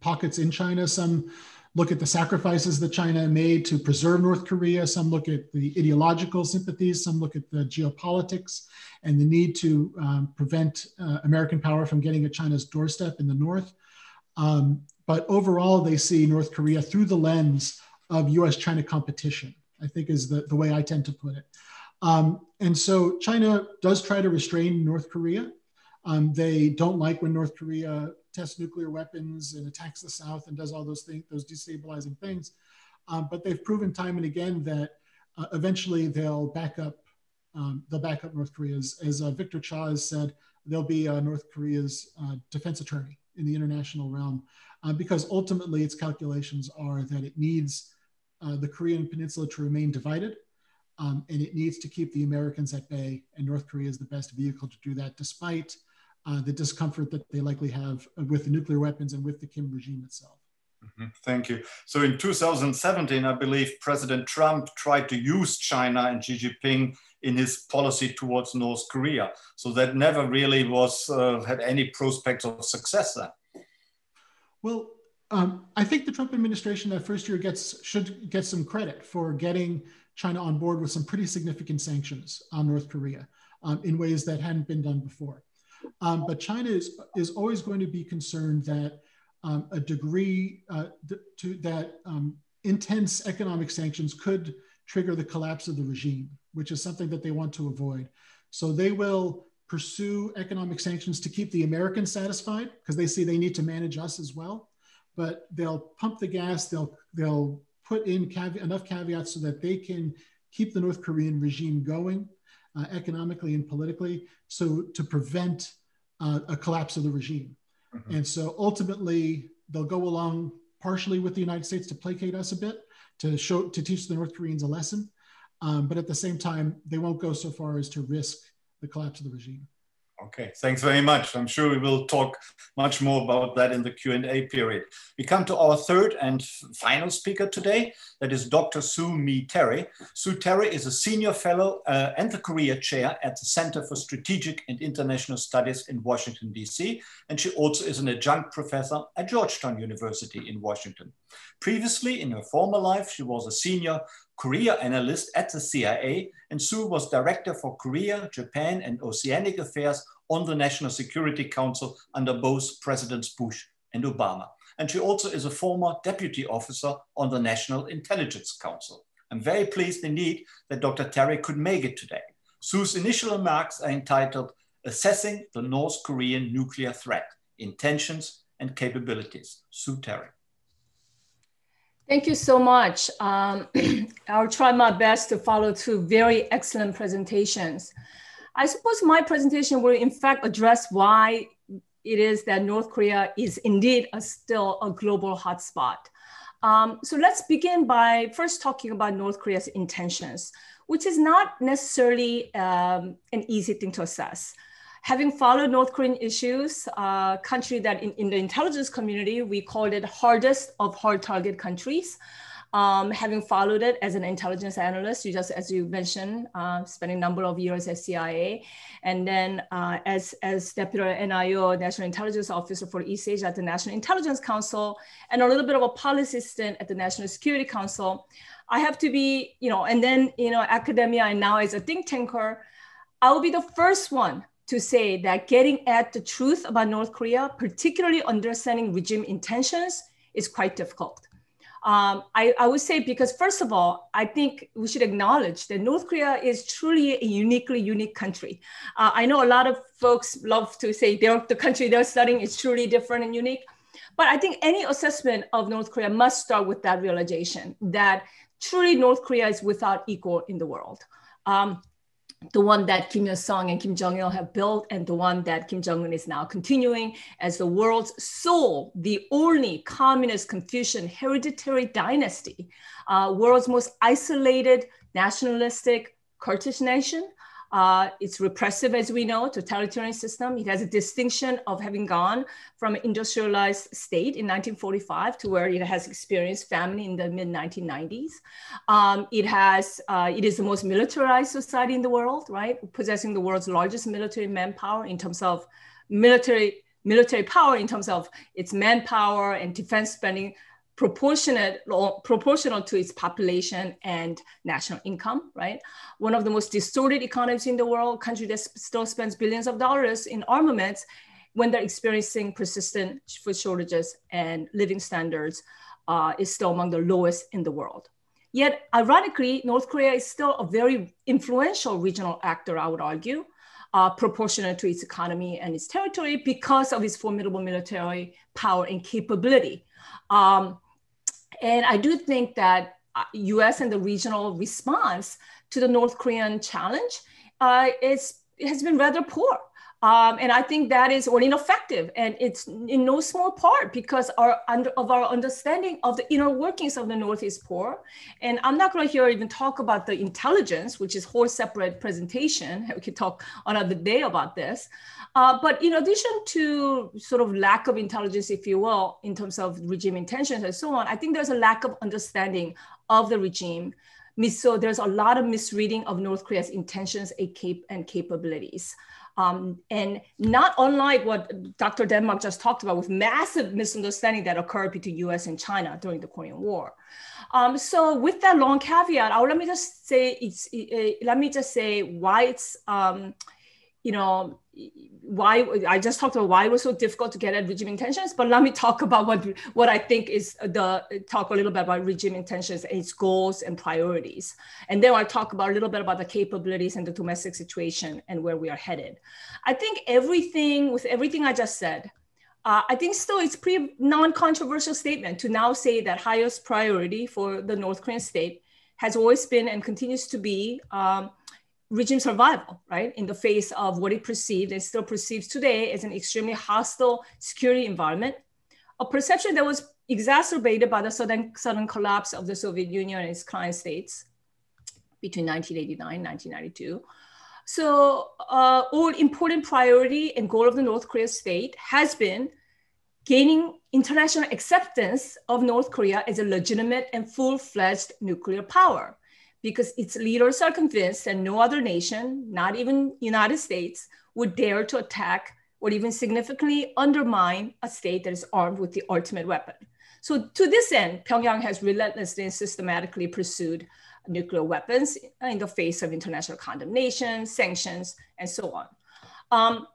pockets in China. Some look at the sacrifices that China made to preserve North Korea. Some look at the ideological sympathies. Some look at the geopolitics and the need to prevent American power from getting at China's doorstep in the north. But overall, they see North Korea through the lens of US-China competition, I think is the way I tend to put it. And so China does try to restrain North Korea. They don't like when North Korea tests nuclear weapons and attacks the South and does all those things, those destabilizing things. But they've proven time and again that eventually they'll back up North Korea. As Victor Cha has said, they'll be North Korea's defense attorney in the international realm, because ultimately its calculations are that it needs the Korean peninsula to remain divided, and it needs to keep the Americans at bay, and North Korea is the best vehicle to do that, despite the discomfort that they likely have with the nuclear weapons and with the Kim regime itself. Mm-hmm. Thank you. So in 2017, I believe President Trump tried to use China and Xi Jinping in his policy towards North Korea. So that never really had any prospects of success then. Well, I think the Trump administration that first year should get some credit for getting China on board with some pretty significant sanctions on North Korea in ways that hadn't been done before. But China is always going to be concerned that a degree that intense economic sanctions could trigger the collapse of the regime, which is something that they want to avoid. So they will pursue economic sanctions to keep the Americans satisfied because they see they need to manage us as well. But they'll pump the gas, they'll put in enough caveats so that they can keep the North Korean regime going economically and politically, so to prevent a collapse of the regime. Mm-hmm. And so ultimately, they'll go along partially with the United States to placate us a bit, to teach the North Koreans a lesson. But at the same time, they won't go so far as to risk the collapse of the regime. Okay, thanks very much. I'm sure we will talk much more about that in the Q&A period. We come to our third and final speaker today. That is Dr. Sue Mi Terry. Sue Terry is a senior fellow and the career chair at the Center for Strategic and International Studies in Washington, D.C. And she also is an adjunct professor at Georgetown University in Washington. Previously, in her former life, she was a senior Korea analyst at the CIA, and Sue was director for Korea, Japan, and Oceanic Affairs on the National Security Council under both Presidents Bush and Obama. And she also is a former deputy officer on the National Intelligence Council. I'm very pleased indeed that Dr. Terry could make it today. Sue's initial remarks are entitled Assessing the North Korean Nuclear Threat, Intentions and Capabilities. Sue Terry. Thank you so much. I'll try my best to follow two very excellent presentations. I suppose my presentation will in fact address why it is that North Korea is indeed still a global hotspot. So let's begin by first talking about North Korea's intentions, which is not necessarily an easy thing to assess. Having followed North Korean issues, a country that in the intelligence community, we called it hardest of hard target countries. Having followed it as an intelligence analyst, as you mentioned, spending a number of years at CIA, and then as Deputy NIO, National Intelligence Officer for East Asia at the National Intelligence Council, and a little bit of a policy stint at the National Security Council, I have to be, and then, academia and now as a think tanker, I will be the first one to say that getting at the truth about North Korea, particularly understanding regime intentions, is quite difficult. I would say because first of all, I think we should acknowledge that North Korea is truly a unique country. I know a lot of folks love to say the country they're studying is truly different and unique, but I think any assessment of North Korea must start with that realization that truly North Korea is without equal in the world. The one that Kim Il-sung and Kim Jong-il have built, and the one that Kim Jong-un is now continuing as the world's sole, the only communist Confucian hereditary dynasty, world's most isolated, nationalistic, Kurdish nation. It's repressive, as we know, totalitarian system. It has a distinction of having gone from an industrialized state in 1945 to where it has experienced famine in the mid-1990s. It is the most militarized society in the world, right? Possessing the world's largest military manpower in terms of military power, in terms of its manpower and defense spending, proportional to its population and national income, right? One of the most distorted economies in the world, country that still spends billions of dollars in armaments when they're experiencing persistent food shortages and living standards is still among the lowest in the world. Yet, ironically, North Korea is still a very influential regional actor, I would argue, proportionate to its economy and its territory because of its formidable military power and capability. And I do think that US and the regional response to the North Korean challenge has been rather poor. And I think that is ineffective. And it's in no small part because of our understanding of the inner workings of the North is poor. And I'm not going to here even talk about the intelligence, which is a whole separate presentation. We could talk another day about this. But in addition to sort of lack of intelligence, if you will, in terms of regime intentions and so on, I think there's a lack of understanding of the regime. So there's a lot of misreading of North Korea's intentions and capabilities. And not unlike what Dr. Denmark just talked about with massive misunderstanding that occurred between US and China during the Korean War. So with that long caveat, let me just say why it's, why I just talked about why it was so difficult to get at regime intentions, but let me talk about what I think is talk a little bit about regime intentions, its goals and priorities. And then I'll talk about a little bit about the capabilities and the domestic situation and where we are headed. I think with everything I just said, I think still it's pretty non-controversial statement to now say that highest priority for the North Korean state has always been and continues to be regime survival, right? In the face of what it perceived and still perceives today as an extremely hostile security environment, a perception that was exacerbated by the sudden collapse of the Soviet Union and its client states between 1989 and 1992. So all important priority and goal of the North Korea state has been gaining international acceptance of North Korea as a legitimate and full-fledged nuclear power, because its leaders are convinced that no other nation, not even United States, would dare to attack or even significantly undermine a state that is armed with the ultimate weapon. So to this end, Pyongyang has relentlessly and systematically pursued nuclear weapons in the face of international condemnation, sanctions, and so on.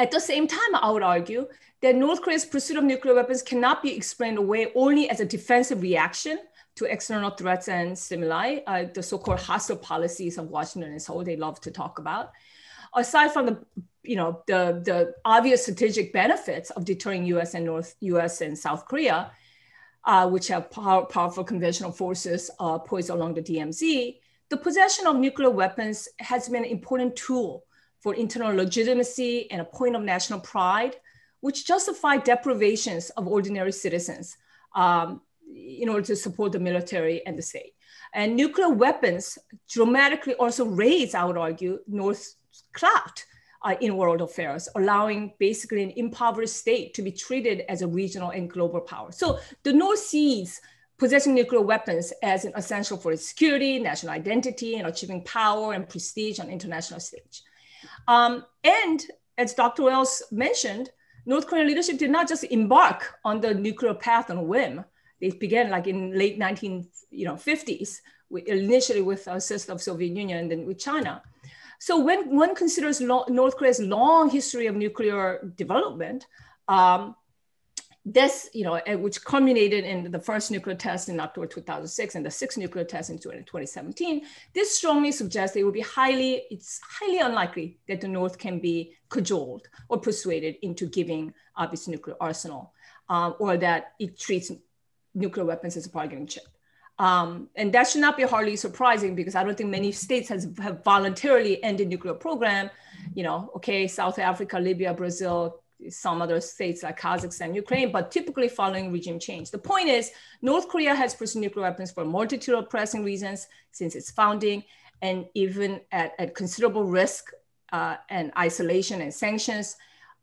At the same time, I would argue that North Korea's pursuit of nuclear weapons cannot be explained away only as a defensive reaction to external threats and stimuli, the so-called hostile policies of Washington and Seoul they love to talk about. Aside from the obvious strategic benefits of deterring US and South Korea, which have powerful conventional forces poised along the DMZ, the possession of nuclear weapons has been an important tool for internal legitimacy and a point of national pride, which justify deprivations of ordinary citizens in order to support the military and the state. And nuclear weapons dramatically also raise, I would argue, North's clout in world affairs, allowing basically an impoverished state to be treated as a regional and global power. So the North sees possessing nuclear weapons as an essential for its security, national identity, and achieving power and prestige on international stage. And as Dr. Wells mentioned, North Korean leadership did not just embark on the nuclear path on a whim. They began like in late 1950s, initially with the assist of Soviet Union and then with China. So when one considers North Korea's long history of nuclear development, this, which culminated in the first nuclear test in October 2006 and the sixth nuclear test in 2017, this strongly suggests that it's highly unlikely that the North can be cajoled or persuaded into giving up its nuclear arsenal, or that it treats nuclear weapons as a bargaining chip. And that should not be hardly surprising, because I don't think many states have voluntarily ended nuclear program. South Africa, Libya, Brazil, some other states like Kazakhstan, Ukraine, but typically following regime change. The point is, North Korea has pursued nuclear weapons for a multitude of pressing reasons since its founding, and even at considerable risk and isolation and sanctions.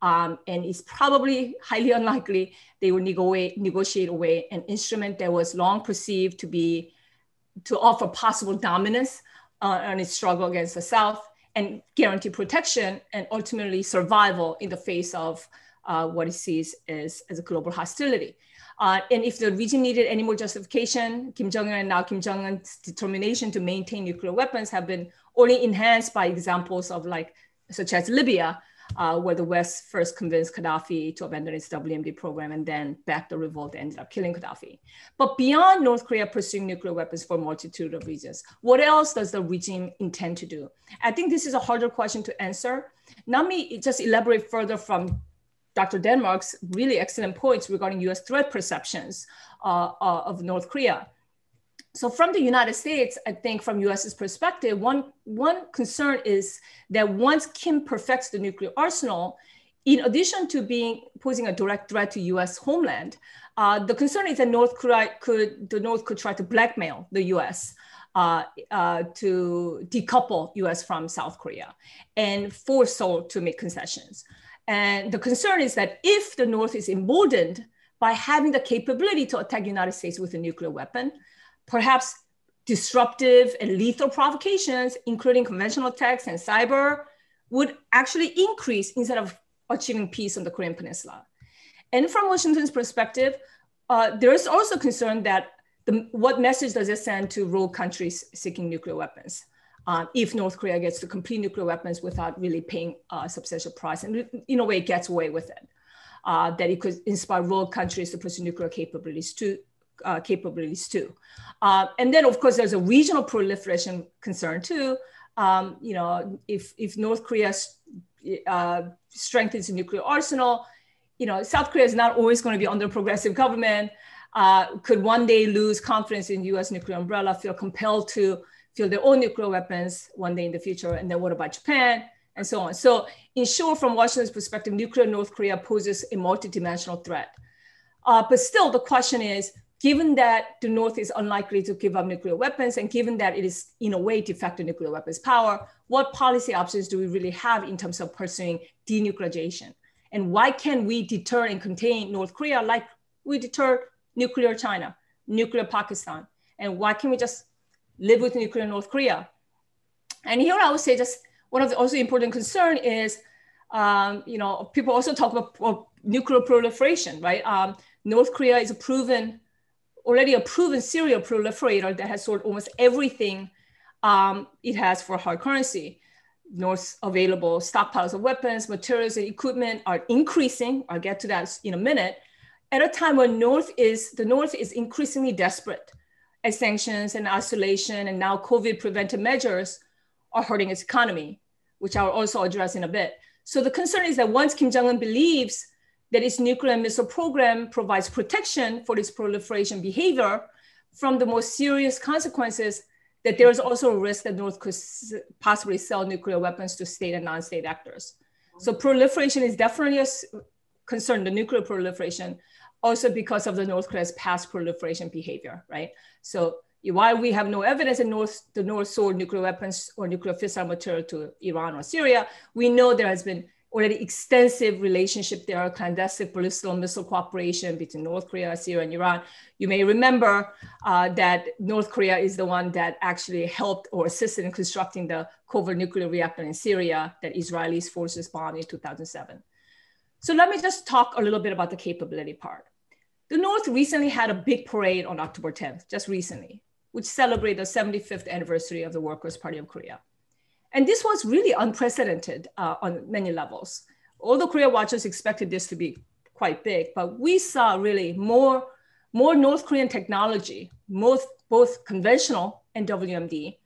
And it's probably highly unlikely they would negotiate away an instrument that was long perceived to offer possible dominance on its struggle against the South, and guarantee protection and ultimately survival in the face of what it sees as a global hostility. And if the regime needed any more justification, Kim Jong-un and now Kim Jong-un's determination to maintain nuclear weapons have been only enhanced by examples such as Libya, where the West first convinced Gaddafi to abandon its WMD program and then backed the revolt that ended up killing Gaddafi. But beyond North Korea pursuing nuclear weapons for a multitude of reasons, what else does the regime intend to do? I think this is a harder question to answer. Let me just elaborate further from Dr. Denmark's really excellent points regarding US threat perceptions of North Korea. So from the United States, I think from US's perspective, one concern is that once Kim perfects the nuclear arsenal, in addition to posing a direct threat to US homeland, the concern is that the North could try to blackmail the US to decouple US from South Korea and force Seoul to make concessions. And the concern is that if the North is emboldened by having the capability to attack the United States with a nuclear weapon, perhaps disruptive and lethal provocations, including conventional attacks and cyber, would actually increase instead of achieving peace on the Korean Peninsula. And from Washington's perspective, there is also concern that what message does it send to rogue countries seeking nuclear weapons if North Korea gets to complete nuclear weapons without really paying a substantial price, and in a way gets away with it, that it could inspire rogue countries to pursue nuclear capabilities too. And then, of course, there's a regional proliferation concern too. If North Korea strengthens the nuclear arsenal, South Korea is not always going to be under a progressive government, could one day lose confidence in US nuclear umbrella, feel compelled to field their own nuclear weapons one day in the future. And then what about Japan? And so on. So in short, from Washington's perspective, nuclear North Korea poses a multidimensional threat. But still, the question is, given that the North is unlikely to give up nuclear weapons, and given that it is in a way de facto nuclear weapons power, what policy options do we really have in terms of pursuing denuclearization? And why can we deter and contain North Korea like we deter nuclear China, nuclear Pakistan? And why can't we just live with nuclear North Korea? And here I would say just one of the also important concern is, people also talk about nuclear proliferation, right? North Korea is already a proven serial proliferator that has stored almost everything it has for hard currency. North's available stockpiles of weapons, materials, and equipment are increasing. I'll get to that in a minute. At a time when the North is increasingly desperate as sanctions and isolation and now COVID preventive measures are hurting its economy, which I'll also address in a bit. So the concern is that once Kim Jong-un believes that its nuclear and missile program provides protection for its proliferation behavior from the most serious consequences that there is also a risk that North could possibly sell nuclear weapons to state and non-state actors. So proliferation is definitely a concern, the nuclear proliferation, also because of the North Korea's past proliferation behavior, right? So while we have no evidence that the North sold nuclear weapons or nuclear fissile material to Iran or Syria, we know there has been already extensive relationship there, clandestine ballistic missile cooperation between North Korea, Syria, and Iran. You may remember that North Korea is the one that actually helped or assisted in constructing the covert nuclear reactor in Syria that Israeli forces bombed in 2007. So let me just talk a little bit about the capability part. The North recently had a big parade on October 10th, just recently, which celebrated the 75th anniversary of the Workers' Party of Korea. And this was really unprecedented on many levels. Although Korea watchers expected this to be quite big, but we saw really more North Korean technology, both conventional and WMD,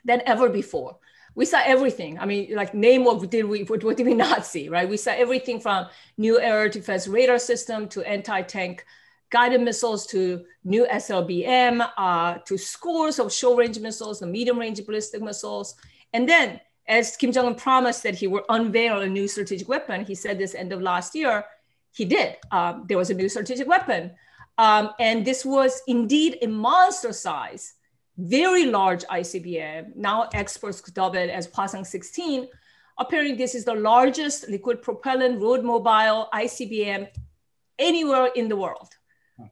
than ever before. We saw everything. I mean, like name what did we not see, right? We saw everything from new air defense radar system to anti-tank guided missiles to new SLBM to scores of short-range missiles, the medium-range ballistic missiles. And then, as Kim Jong-un promised that he would unveil a new strategic weapon, he said this end of last year, he did. There was a new strategic weapon. And this was indeed a monster size, very large ICBM. Now experts dub it as Hwasang-16. Apparently, this is the largest liquid propellant road mobile ICBM anywhere in the world,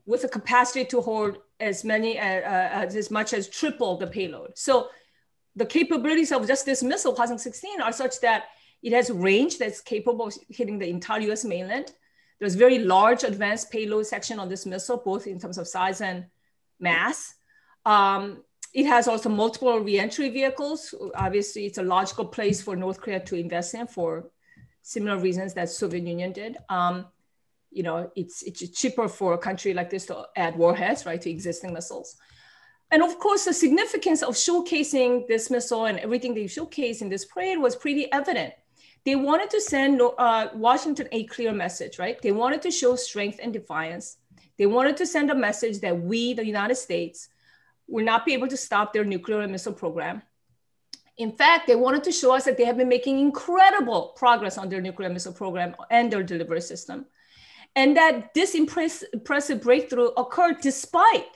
with a capacity to hold as much as triple the payload. So the capabilities of just this missile, Hwasang-16, are such that it has range that's capable of hitting the entire US mainland. There's very large advanced payload section on this missile, both in terms of size and mass. It has also multiple reentry vehicles. Obviously, it's a logical place for North Korea to invest in for similar reasons that Soviet Union did. It's cheaper for a country like this to add warheads, right, to existing missiles. And of course, the significance of showcasing this missile and everything they showcased in this parade was pretty evident. They wanted to send Washington a clear message, right? They wanted to show strength and defiance. They wanted to send a message that we, the United States, will not be able to stop their nuclear and missile program. In fact, they wanted to show us that they have been making incredible progress on their nuclear missile program and their delivery system. And that this impressive breakthrough occurred despite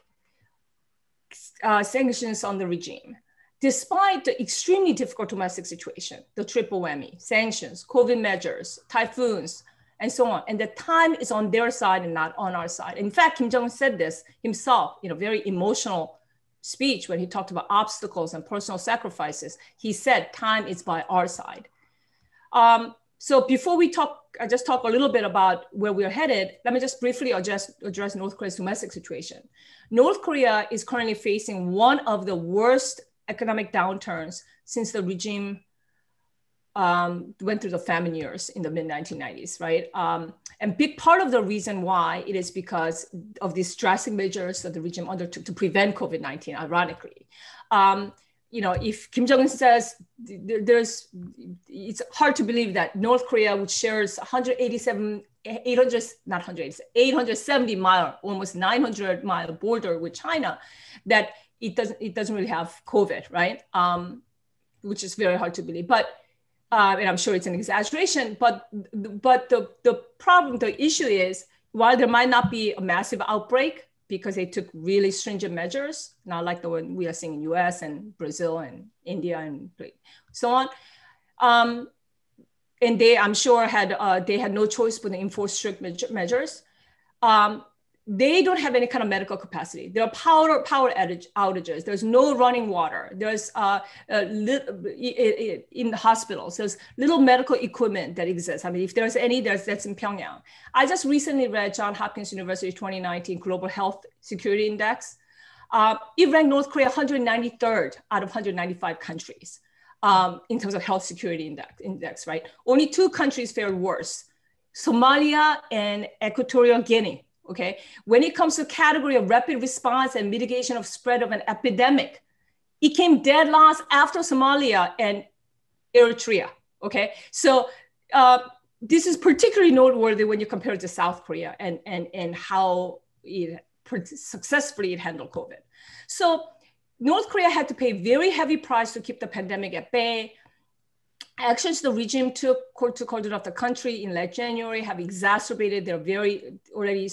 sanctions on the regime, despite the extremely difficult domestic situation, the triple whammy, sanctions, COVID measures, typhoons, and so on. And the time is on their side and not on our side. In fact, Kim Jong-un said this himself in a very emotional speech when he talked about obstacles and personal sacrifices. He said, time is by our side. So before we just talk a little bit about where we're headed, let me just briefly address North Korea's domestic situation. North Korea is currently facing one of the worst economic downturns since the regime went through the famine years in the mid-1990s, right? And big part of the reason why it is because of these drastic measures that the regime undertook to prevent COVID-19, ironically. If Kim Jong-un says it's hard to believe that North Korea, which shares 870 mile, almost 900 mile border with China, that it doesn't really have COVID, right? Which is very hard to believe. But and I'm sure it's an exaggeration. But the issue is, while there might not be a massive outbreak, because they took really stringent measures, not like the one we are seeing in US and Brazil and India and so on. And they, I'm sure, had no choice but to enforce strict measures. They don't have any kind of medical capacity. There are power outages. There's no running water. There's in the hospitals, there's little medical equipment that exists. I mean, if there's any, that's in Pyongyang. I just recently read Johns Hopkins University 2019 Global Health Security Index. It ranked North Korea 193rd out of 195 countries in terms of health security index, right? Only 2 countries fared worse, Somalia and Equatorial Guinea. Okay, when it comes to category of rapid response and mitigation of spread of an epidemic, it came dead last after Somalia and Eritrea. Okay, so this is particularly noteworthy when you compare it to South Korea and how successfully it handled COVID. So North Korea had to pay very heavy price to keep the pandemic at bay. Actions the regime took to cordon off the country in late January have exacerbated their very already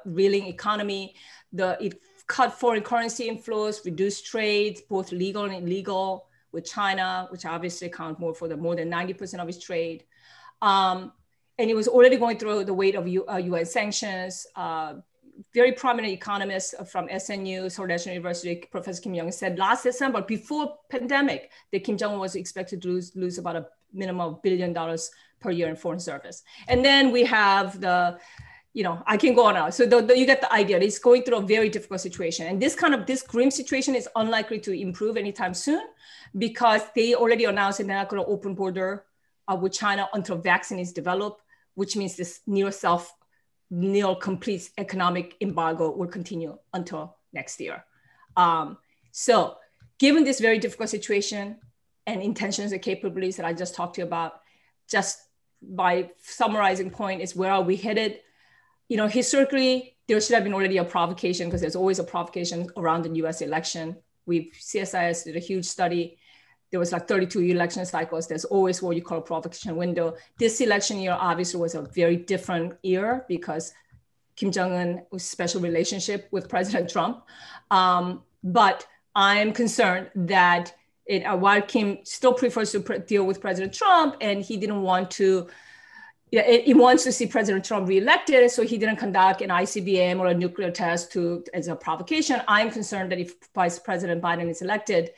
reeling economy. It cut foreign currency inflows, reduced trade, both legal and illegal, with China, which obviously account more than 90% of its trade. And it was already going through the weight of UN sanctions. Very prominent economist from SNU, Seoul National University, Professor Kim Young said last December, before pandemic, that Kim Jong-un was expected to lose about a minimum of $1 billion per year in foreign service. And then we have I can go on now. So you get the idea. It's going through a very difficult situation. And this grim situation is unlikely to improve anytime soon, because they already announced that they're not going to open border with China until vaccine is developed, which means this near complete economic embargo will continue until next year. So given this very difficult situation and intentions and capabilities that I just talked to you about, just my summarizing point is, where are we headed? Historically, there should have been already a provocation, because there's always a provocation around the US election. CSIS did a huge study. There was like 32 election cycles. There's always what you call a provocation window. This election year obviously was a very different year, because Kim Jong-un was a special relationship with President Trump. But I'm concerned that while Kim still prefers to deal with President Trump, and he didn't want to, he wants to see President Trump reelected, so he didn't conduct an ICBM or a nuclear test as a provocation. I'm concerned that if Vice President Biden is elected,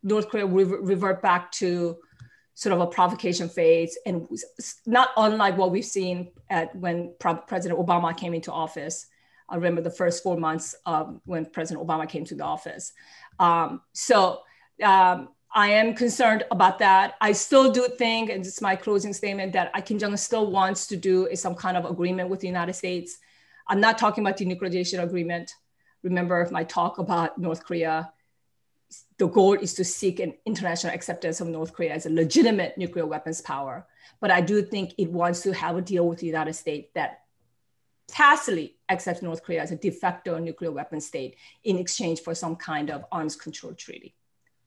North Korea will revert back to sort of a provocation phase, and not unlike what we've seen when President Obama came into office. I remember the first 4 months when President Obama came to the office. I am concerned about that. I still do think, and this is my closing statement, that Kim Jong-un still wants to do some kind of agreement with the United States. I'm not talking about denuclearization agreement. Remember my talk about North Korea. The goal is to seek an international acceptance of North Korea as a legitimate nuclear weapons power. But I do think it wants to have a deal with the United States that tacitly accepts North Korea as a de facto nuclear weapon state in exchange for some kind of arms control treaty.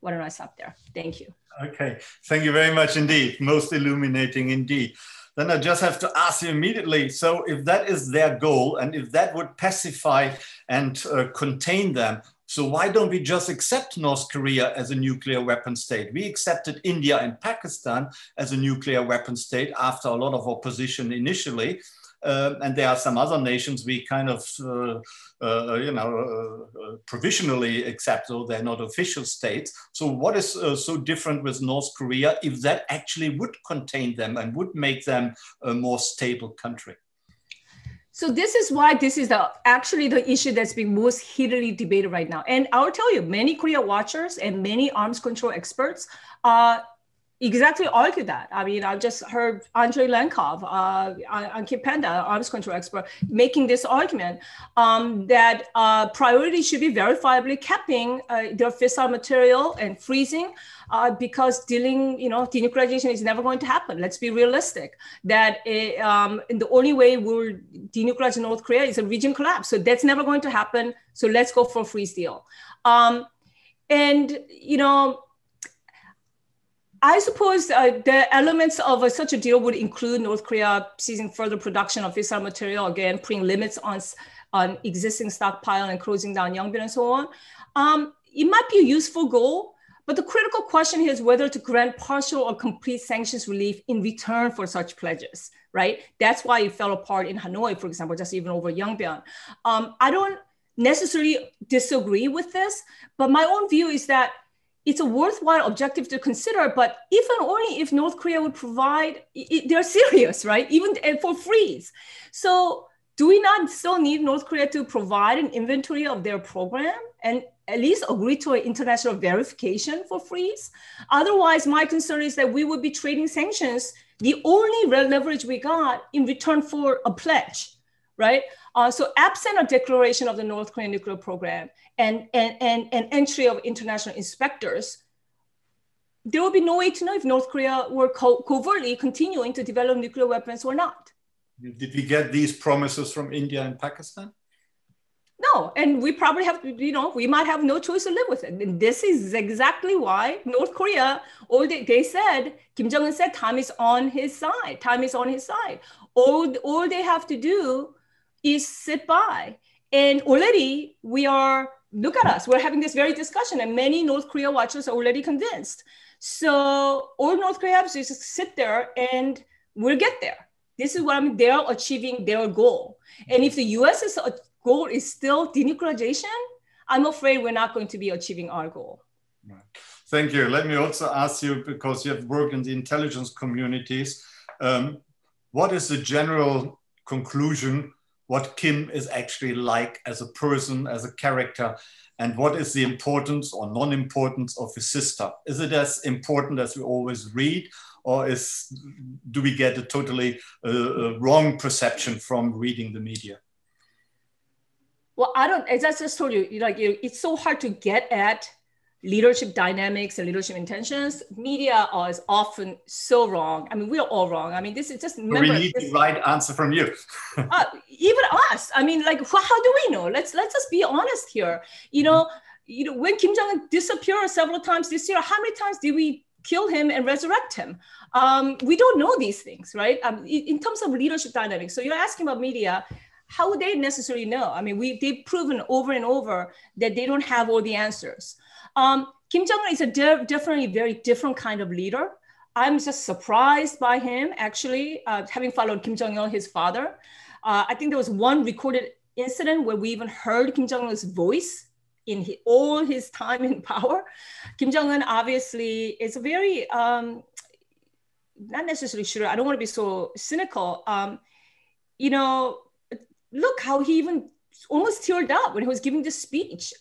Why don't I stop there? Thank you. Okay, thank you very much indeed. Most illuminating indeed. Then I just have to ask you immediately, so if that is their goal, and if that would pacify and contain them, so why don't we just accept North Korea as a nuclear weapon state? We accepted India and Pakistan as a nuclear weapon state after a lot of opposition initially. And there are some other nations we kind of, provisionally accept, though they're not official states. So what is so different with North Korea if that actually would contain them and would make them a more stable country? So this is why this is actually the issue that's being most heatedly debated right now. And I'll tell you, many Korea watchers and many arms control experts exactly argue that. I mean, I just heard Andrei Lenkov, Ankit Panda, arms control expert, making this argument that priority should be verifiably capping their fissile material and freezing, because denuclearization is never going to happen. Let's be realistic. That the only way we'll denuclearize North Korea is a regime collapse. So that's never going to happen. So let's go for a freeze deal. I suppose the elements of such a deal would include North Korea ceasing further production of fissile material, again, putting limits on existing stockpile and closing down Yongbyon and so on. It might be a useful goal, but the critical question here is whether to grant partial or complete sanctions relief in return for such pledges, right? That's why it fell apart in Hanoi, for example, just even over Yongbyon. I don't necessarily disagree with this, but my own view is that it's a worthwhile objective to consider, but if and only if North Korea would provide, they're serious, right? Even for freeze. So do we not still need North Korea to provide an inventory of their program and at least agree to an international verification for freeze? Otherwise, my concern is that we would be trading sanctions, the only leverage we got in return for a pledge, right? So absent a declaration of the North Korean nuclear program and entry of international inspectors, there will be no way to know if North Korea were covertly continuing to develop nuclear weapons or not. Did we get these promises from India and Pakistan? No, and we probably have to, we might have no choice to live with it. And this is exactly why North Korea, they said, Kim Jong-un said, time is on his side. Time is on his side. All they have to do is sit by. And already look at us, we're having this very discussion, and many North Korea watchers are already convinced. So all North Korea has to just sit there and we'll get there. This is what I mean. They're achieving their goal. And if the US's goal is still denuclearization, I'm afraid we're not going to be achieving our goal. Right. Thank you. Let me also ask you, because you have worked in the intelligence communities, what is the general conclusion, what Kim is actually like as a person, as a character, and what is the importance or non-importance of his sister? Is it as important as we always read, or do we get a totally wrong perception from reading the media? Well, as I just told you, it's so hard to get at leadership dynamics and leadership intentions. Media is often so wrong. I mean, we're all wrong. I mean, this is just, remember, we need the right answer from you. Even us. I mean, how do we know? Let's just be honest here. When Kim Jong-un disappeared several times this year, how many times did we kill him and resurrect him? We don't know these things, right? In terms of leadership dynamics. So you're asking about media. How would they necessarily know? I mean, they've proven over and over that they don't have all the answers. Kim Jong-un is definitely a very different kind of leader. I'm just surprised by him, actually, having followed Kim Jong-il, his father. I think there was one recorded incident where we even heard Kim Jong-un's voice in all his time in power. Kim Jong-un obviously is a very, not necessarily sure, I don't want to be so cynical, look how he even almost teared up when he was giving this speech,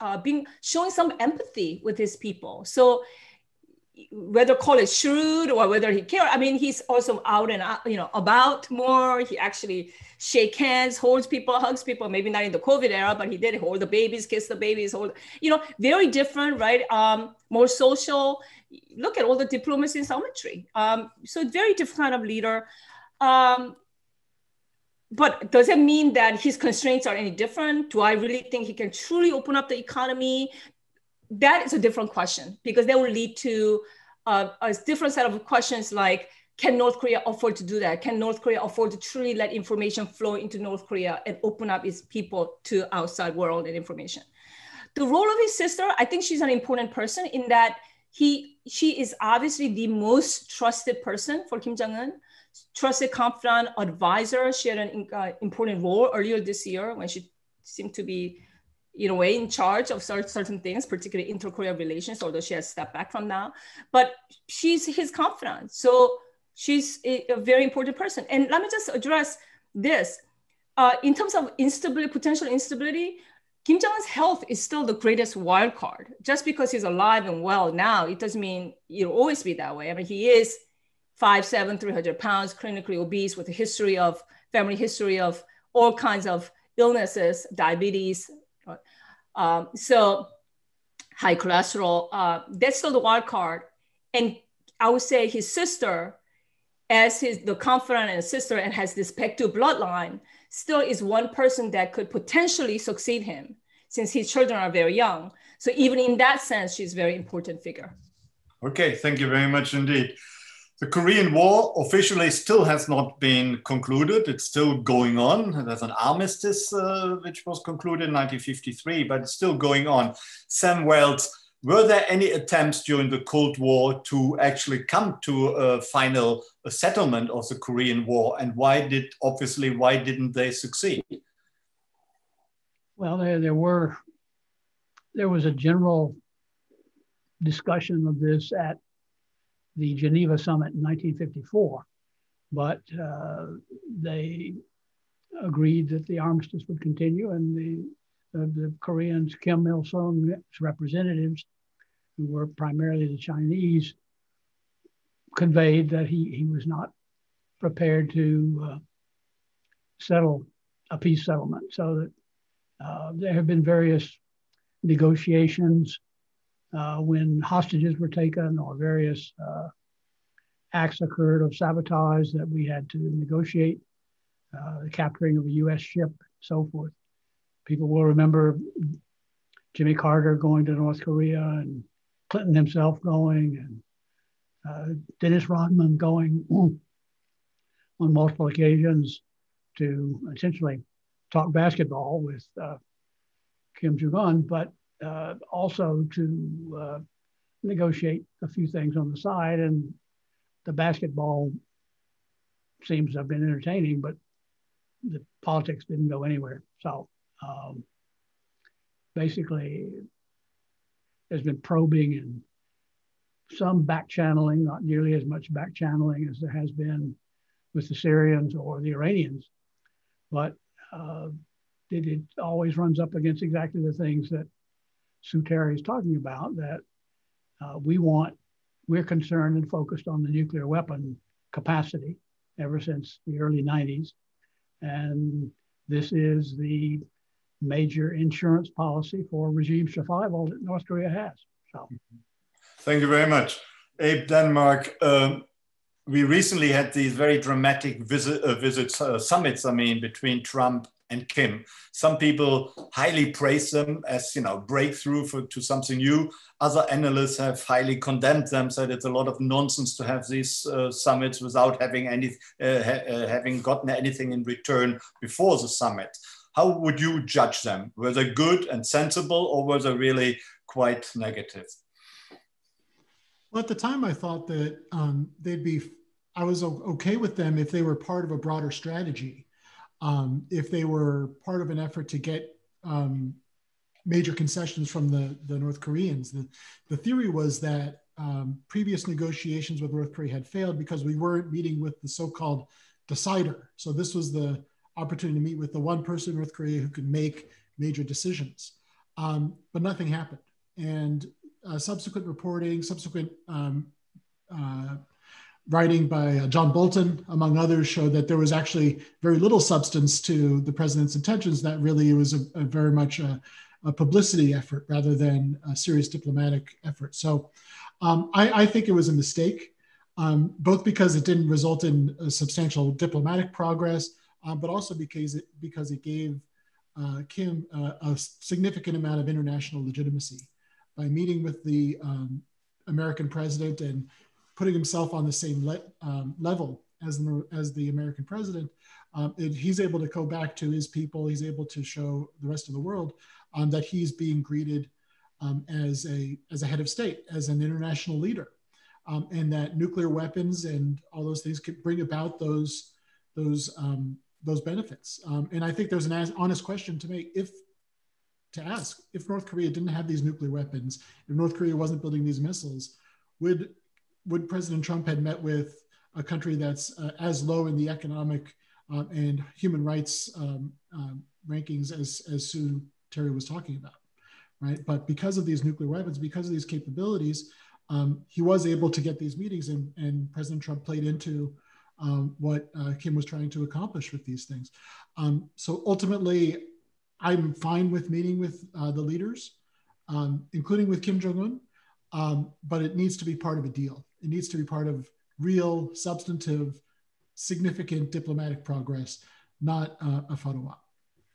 showing some empathy with his people. So whether call it shrewd or whether he cared, I mean, he's also out and about more. He actually shake hands, holds people, hugs people, maybe not in the COVID era, but he did hold the babies, kiss the babies, very different, right? More social. Look at all the diplomacy and symmetry. So very different kind of leader. But does it mean that his constraints are any different? Do I really think he can truly open up the economy? That is a different question, because that will lead to a different set of questions like, can North Korea afford to do that? Can North Korea afford to truly let information flow into North Korea and open up its people to outside world and information? The role of his sister, I think she's an important person in that she is obviously the most trusted person for Kim Jong-un. Trusted, confidant, advisor. She had an important role earlier this year when she seemed to be, in a way, in charge of certain things, particularly inter-Korea relations, although she has stepped back from now. But she's his confidant. So she's a very important person. And let me just address this. In terms of instability, potential instability, Kim Jong-un's health is still the greatest wild card. Just because he's alive and well now, it doesn't mean it'll always be that way. I mean, he is 5'7", 300 pounds, clinically obese, with a family history of all kinds of illnesses, diabetes, so high cholesterol. That's still the wild card. And I would say his sister, as the confidant and sister, and has this Baek-2 bloodline, still is one person that could potentially succeed him, since his children are very young. So even in that sense, she's a very important figure. Okay, thank you very much indeed. The Korean War officially still has not been concluded. It's still going on. There's an armistice which was concluded in 1953, but it's still going on. Sam Wells, were there any attempts during the Cold War to actually come to a final settlement of the Korean War? And why didn't they succeed? Well, there was a general discussion of this at the Geneva Summit in 1954, but they agreed that the armistice would continue, and the Koreans, Kim Il-sung's representatives, who were primarily the Chinese, conveyed that he was not prepared to settle a peace settlement. So that there have been various negotiations when hostages were taken, or various acts occurred of sabotage that we had to negotiate, the capturing of a US ship, so forth. People will remember Jimmy Carter going to North Korea and Clinton himself going, and Dennis Rodman going on multiple occasions to essentially talk basketball with Kim Jong-un, but also to negotiate a few things on the side. And the basketball seems to have been entertaining, but the politics didn't go anywhere. So basically, there's been probing and some back channeling, not nearly as much back channeling as there has been with the Syrians or the Iranians, but it always runs up against exactly the things that Sue Terry is talking about, that we're concerned and focused on the nuclear weapon capacity ever since the early 90s. And this is the major insurance policy for regime survival that North Korea has. So, thank you very much. Abe, Denmark, we recently had these very dramatic summits, between Trump and Kim. Some people highly praise them as, breakthrough to something new. Other analysts have highly condemned them, said it's a lot of nonsense to have these summits without having having gotten anything in return before the summit. How would you judge them? Were they good and sensible, or were they really quite negative? Well, at the time, I thought that I was okay with them if they were part of a broader strategy. If they were part of an effort to get major concessions from the North Koreans. The theory was that previous negotiations with North Korea had failed because we weren't meeting with the so-called decider. So this was the opportunity to meet with the one person in North Korea who could make major decisions. But nothing happened. And subsequent reporting, writing by John Bolton, among others, showed that there was actually very little substance to the president's intentions, that really it was a very much a publicity effort rather than a serious diplomatic effort. So I think it was a mistake, both because it didn't result in a substantial diplomatic progress, but also because it gave Kim a significant amount of international legitimacy. By meeting with the American president and putting himself on the same level as the American president, he's able to go back to his people. He's able to show the rest of the world that he's being greeted as a head of state, as an international leader, and that nuclear weapons and all those things could bring about those benefits. And I think there's an honest question to ask: if North Korea didn't have these nuclear weapons, if North Korea wasn't building these missiles, would President Trump had met with a country that's as low in the economic and human rights rankings as Sue Terry was talking about, right? But because of these nuclear weapons, because of these capabilities, he was able to get these meetings, and President Trump played into what Kim was trying to accomplish with these things. So ultimately, I'm fine with meeting with the leaders, including with Kim Jong-un, but it needs to be part of a deal. It needs to be part of real, substantive, significant diplomatic progress, not a photo op.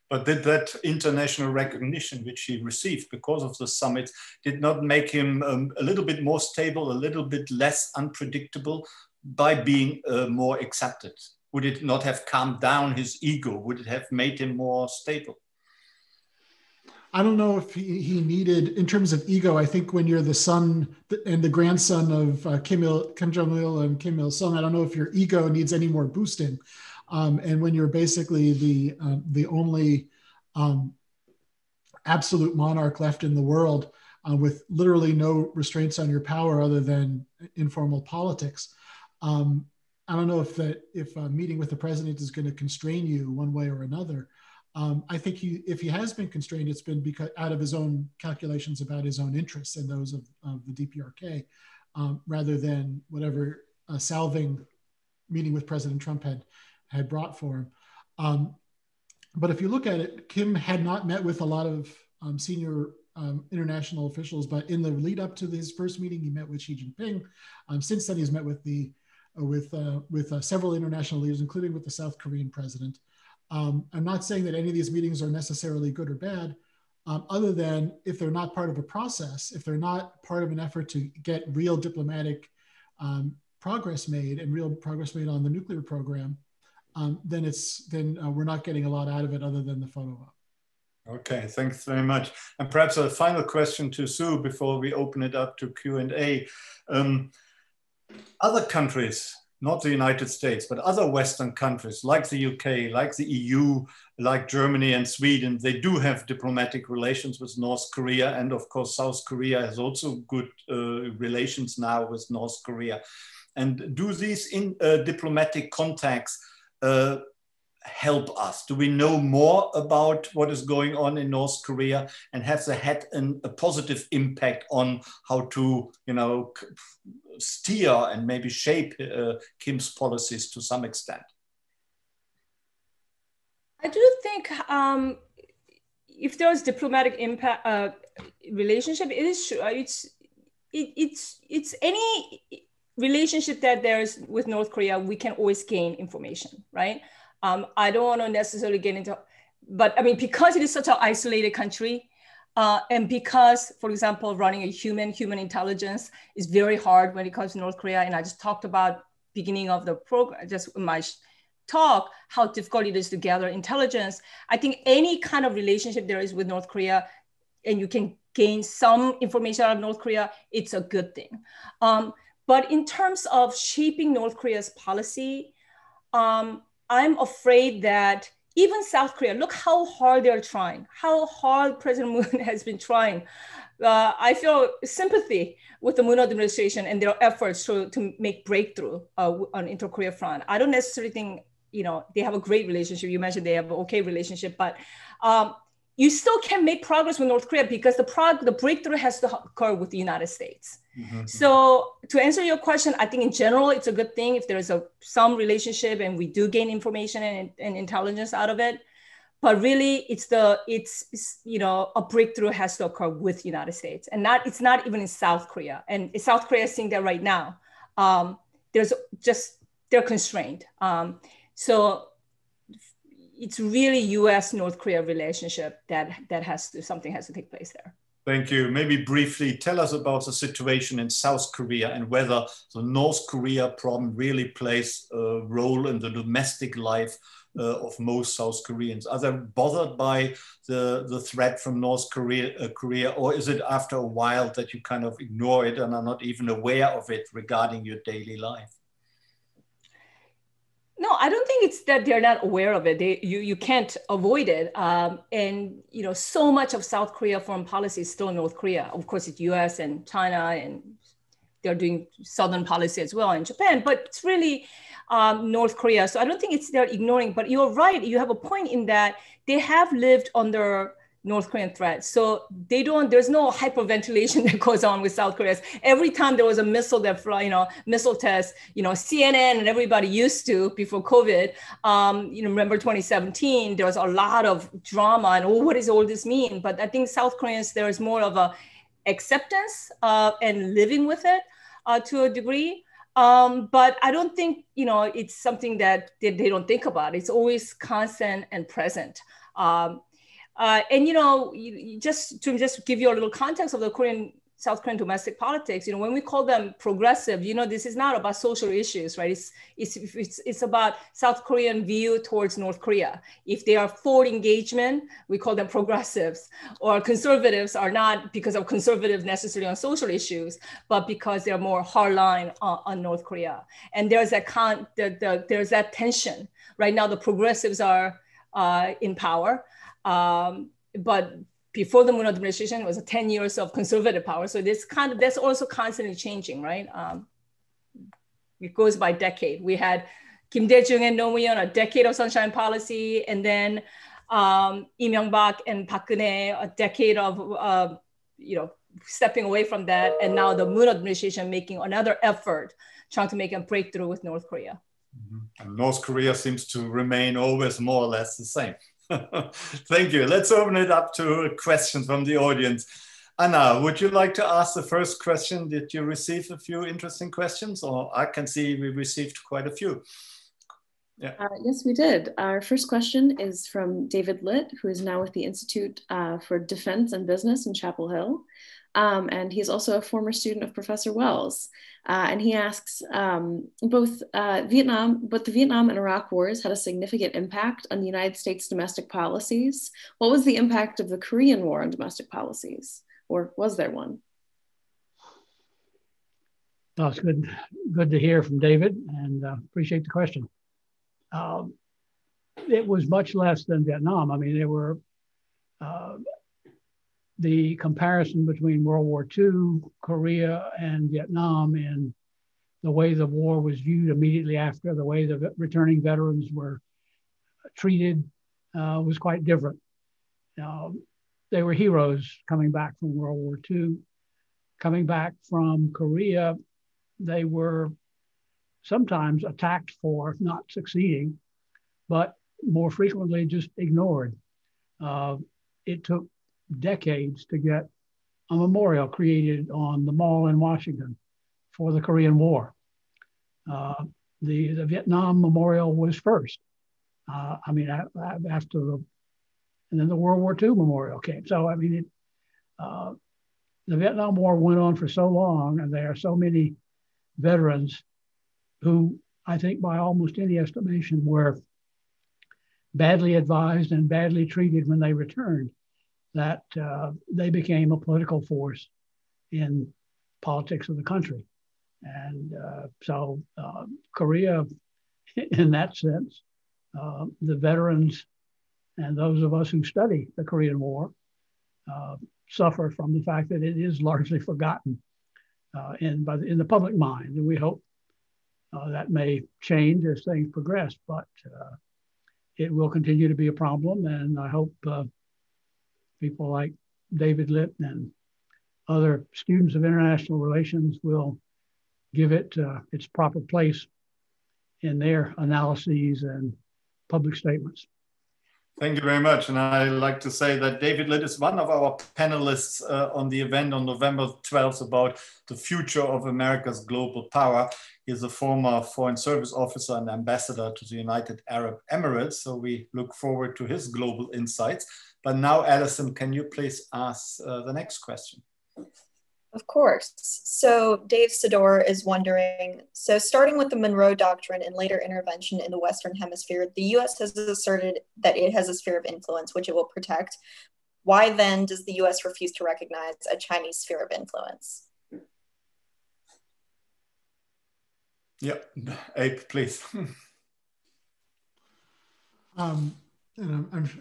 But did that international recognition which he received because of the summit did not make him a little bit more stable, a little bit less unpredictable by being more accepted? Would it not have calmed down his ego? Would it have made him more stable? I don't know if he needed, in terms of ego, I think when you're the son and the grandson of Kim Jong-il and Kim Il-sung, I don't know if your ego needs any more boosting. And when you're basically the only absolute monarch left in the world with literally no restraints on your power other than informal politics, I don't know if meeting with the president is going to constrain you one way or another. I think if he has been constrained, it's been because out of his own calculations about his own interests and those of the DPRK, rather than whatever salving meeting with President Trump had brought for him. But if you look at it, Kim had not met with a lot of senior international officials, but in the lead up to his first meeting, he met with Xi Jinping. Since then, he's met with several international leaders, including with the South Korean president. I'm not saying that any of these meetings are necessarily good or bad, other than if they're not part of a process, if they're not part of an effort to get real diplomatic progress made and real progress made on the nuclear program, then we're not getting a lot out of it other than the photo op. Okay, thanks very much. And perhaps a final question to Sue before we open it up to Q&A. Other countries, not the United States, but other Western countries like the UK, like the EU, like Germany and Sweden, they do have diplomatic relations with North Korea. And of course, South Korea has also good relations now with North Korea. And do these diplomatic contacts help us? Do we know more about what is going on in North Korea, and have they had a positive impact on how to, steer and maybe shape Kim's policies to some extent? I do think if there's diplomatic impact relationship, it is true. It's any relationship that there's with North Korea, we can always gain information, right? I don't want to necessarily get into, but I mean, because it is such an isolated country, and because, for example, running a human intelligence is very hard when it comes to North Korea. And I just talked about beginning of the program, just in my talk, how difficult it is to gather intelligence. I think any kind of relationship there is with North Korea, and you can gain some information out of North Korea, it's a good thing. But in terms of shaping North Korea's policy, I'm afraid that even South Korea, look how hard they're trying, how hard President Moon has been trying. I feel sympathy with the Moon administration and their efforts to make breakthrough on inter-Korea front. I don't necessarily think, they have a great relationship. You mentioned they have an okay relationship, but you still can make progress with North Korea because the breakthrough has to occur with the United States. Mm-hmm. So to answer your question, I think in general, it's a good thing if there's some relationship and we do gain information and intelligence out of it. But really, it's a breakthrough has to occur with the United States, and it's not even in South Korea. And South Korea is seeing that right now. They're constrained. So it's really U.S.-North Korea relationship that something has to take place there. Thank you. Maybe briefly tell us about the situation in South Korea and whether the North Korea problem really plays a role in the domestic life of most South Koreans. Are they bothered by the threat from North Korea, or is it after a while that you kind of ignore it and are not even aware of it regarding your daily life? No, I don't think it's that they're not aware of it. You can't avoid it. And so much of South Korea foreign policy is still North Korea. Of course, it's US and China, and they're doing Southern policy as well in Japan, but it's really North Korea. So I don't think they're ignoring, but you're right. You have a point in that they have lived under North Korean threat. So there's no hyperventilation that goes on with South Korea. Every time there was a missile missile test, CNN and everybody used to before COVID, remember 2017, there was a lot of drama and, what does all this mean? But I think South Koreans, there is more of a acceptance and living with it to a degree. But I don't think, it's something that they don't think about. It's always constant and present. And just to give you a little context of the South Korean domestic politics, when we call them progressive, this is not about social issues, right? It's about South Korean view towards North Korea. If they are for engagement, we call them progressives, or conservatives are not because of conservatives necessarily on social issues, but because they're more hardline on North Korea. And there's that tension. Right now, the progressives are in power. But before the Moon administration, it was 10 years of conservative power. So that's also constantly changing, right? It goes by decade. We had Kim Dae-jung and Roh Moo-hyun, a decade of sunshine policy, and then Lee Myung-bak and Park Geun-hye, a decade of stepping away from that, and now the Moon administration making another effort, trying to make a breakthrough with North Korea. Mm-hmm. And North Korea seems to remain always more or less the same. Thank you. Let's open it up to questions from the audience. Anna, would you like to ask the first question? Did you receive a few interesting questions? Or I can see we received quite a few. Yeah. Yes, we did. Our first question is from David Litt, who is now with the Institute for Defense and Business in Chapel Hill. And he's also a former student of Professor Wells. And he asks, both the Vietnam and Iraq wars had a significant impact on the United States domestic policies. What was the impact of the Korean War on domestic policies? Or was there one? Well, it's good to hear from David, and appreciate the question. It was much less than Vietnam. I mean, there were the comparison between World War II, Korea, and Vietnam, and the way the war was viewed immediately after, the way the returning veterans were treated was quite different. They were heroes coming back from World War II. Coming back from Korea, they were sometimes attacked for not succeeding, but more frequently just ignored. It took decades to get a memorial created on the Mall in Washington for the Korean War. The Vietnam Memorial was first. I mean, after and then the World War II Memorial came. So, I mean, the Vietnam War went on for so long, and there are so many veterans who I think by almost any estimation were badly advised and badly treated when they returned, that they became a political force in politics of the country. And so Korea, in that sense, the veterans and those of us who study the Korean War suffer from the fact that it is largely forgotten in the public mind. And we hope that may change as things progress, but it will continue to be a problem. And I hope people like David Litt and other students of international relations will give it its proper place in their analyses and public statements. Thank you very much. And I like to say that David Litt is one of our panelists on the event on November 12th about the future of America's global power. He's a former Foreign Service officer and ambassador to the United Arab Emirates. So we look forward to his global insights. But now, Alison, can you please ask the next question? Of course. So Dave Sidor is wondering, so starting with the Monroe Doctrine and later intervention in the Western Hemisphere, the US has asserted that it has a sphere of influence, which it will protect. Why then does the US refuse to recognize a Chinese sphere of influence? Yeah, Abe, please. And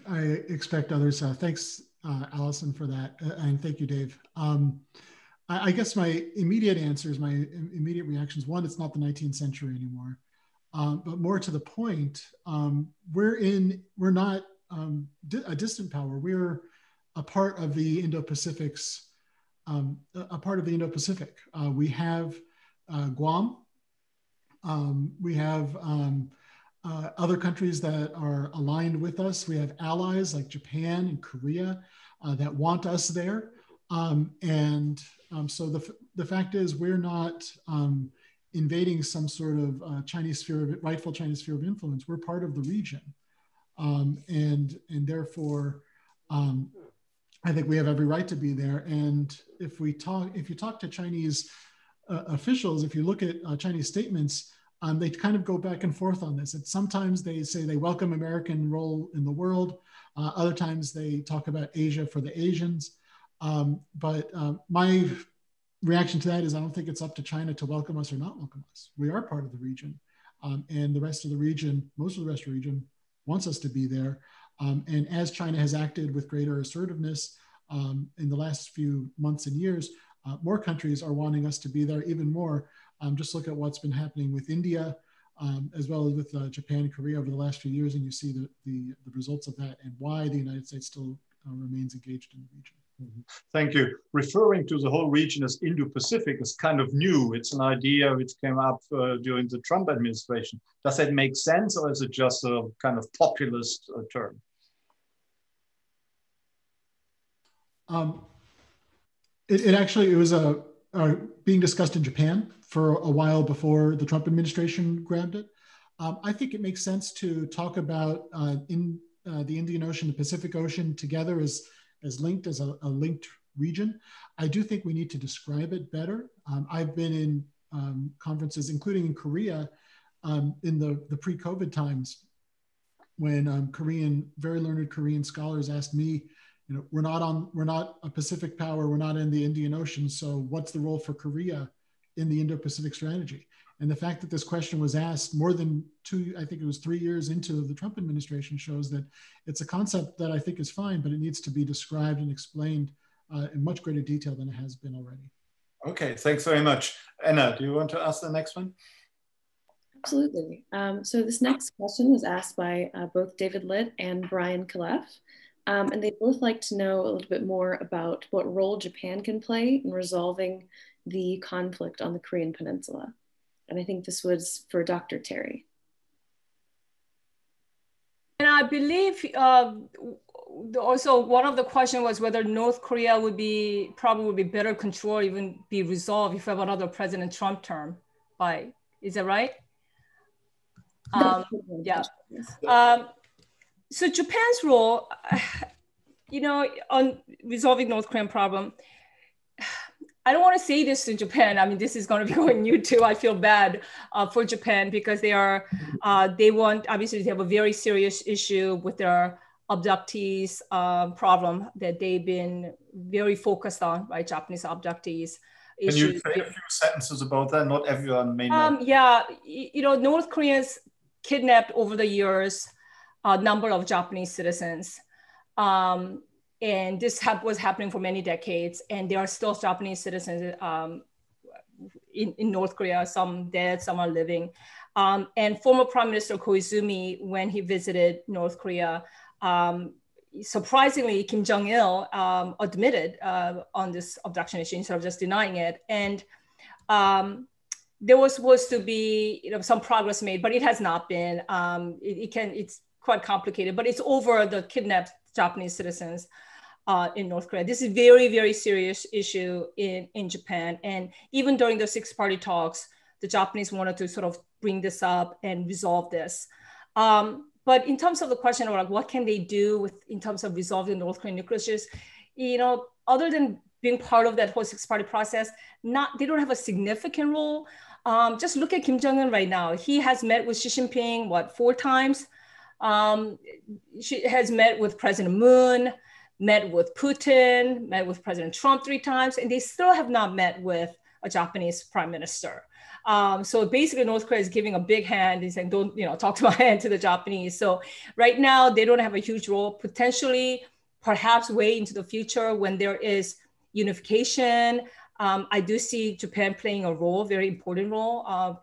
I expect others. Thanks, Alison, for that. And thank you, Dave. I guess my immediate answers, my immediate reactions, one, it's not the 19th century anymore. But more to the point, we're not a distant power. We're a part of the Indo-Pacific's, we have Guam. We have other countries that are aligned with us. We have allies like Japan and Korea that want us there. So the fact is, we're not invading some sort of rightful Chinese sphere of influence. We're part of the region, and therefore, I think we have every right to be there. And if you talk to Chinese officials, if you look at Chinese statements, they kind of go back and forth on this. And sometimes they say they welcome American role in the world. Other times they talk about Asia for the Asians. But my reaction to that is I don't think it's up to China to welcome us or not welcome us. We are part of the region. And the rest of the region, most of the rest of the region wants us to be there. And as China has acted with greater assertiveness in the last few months and years, more countries are wanting us to be there even more. Just look at what's been happening with India, as well as with Japan and Korea over the last few years, and you see the results of that and why the United States still remains engaged in the region. Thank you. Referring to the whole region as Indo-Pacific is kind of new. It's an idea which came up during the Trump administration. Does that make sense, or is it just a kind of populist term? It was being discussed in Japan for a while before the Trump administration grabbed it. I think it makes sense to talk about the Indian Ocean, the Pacific Ocean together as linked, as a linked region. I do think we need to describe it better. I've been in conferences, including in Korea, in the pre-COVID times, when very learned Korean scholars asked me, you know, we're not a Pacific power, we're not in the Indian Ocean, so what's the role for Korea in the Indo-Pacific strategy? And the fact that this question was asked more than 3 years into the Trump administration shows that it's a concept that I think is fine, but it needs to be described and explained in much greater detail than it has been already. Okay, thanks very much. Anna, do you want to ask the next one? Absolutely. So this next question was asked by both David Litt and Brian Calef. And they'd both like to know a little bit more about what role Japan can play in resolving the conflict on the Korean Peninsula. And I think this was for Dr. Terry. And I believe also one of the questions was whether North Korea would probably be better controlled, even be resolved if we have another President Trump term. Is that right? Yeah. So Japan's role, you know, on resolving North Korean problem, I don't want to say this to Japan. I mean, this is going to be going new too. I feel bad for Japan because they obviously they have a very serious issue with their abductees problem that they've been very focused on, right? Japanese abductees. Can you say a few sentences about that? Not everyone may know. Yeah, you know, North Koreans kidnapped over the years a number of Japanese citizens. And this was happening for many decades. And there are still Japanese citizens in North Korea, some dead, some are living. And former Prime Minister Koizumi, when he visited North Korea, surprisingly, Kim Jong-il admitted on this abduction issue instead of just denying it. And there was supposed to be, you know, some progress made, but it has not been. It's quite complicated, but it's over the kidnapped Japanese citizens in North Korea. This is a very, very serious issue in Japan. And even during the six-party talks, the Japanese wanted to sort of bring this up and resolve this. But in terms of the question of like, what can they do in terms of resolving North Korean nuclear issues, you know, other than being part of that whole six-party process, they don't have a significant role. Just look at Kim Jong-un right now. He has met with Xi Jinping, 4 times? She has met with President Moon, met with Putin, met with President Trump 3 times, and they still have not met with a Japanese prime minister. So basically North Korea is giving a big hand. He's saying, don't, you know, talk to my hand to the Japanese. So right now they don't have a huge role, potentially, perhaps way into the future when there is unification. I do see Japan playing a role, very important role,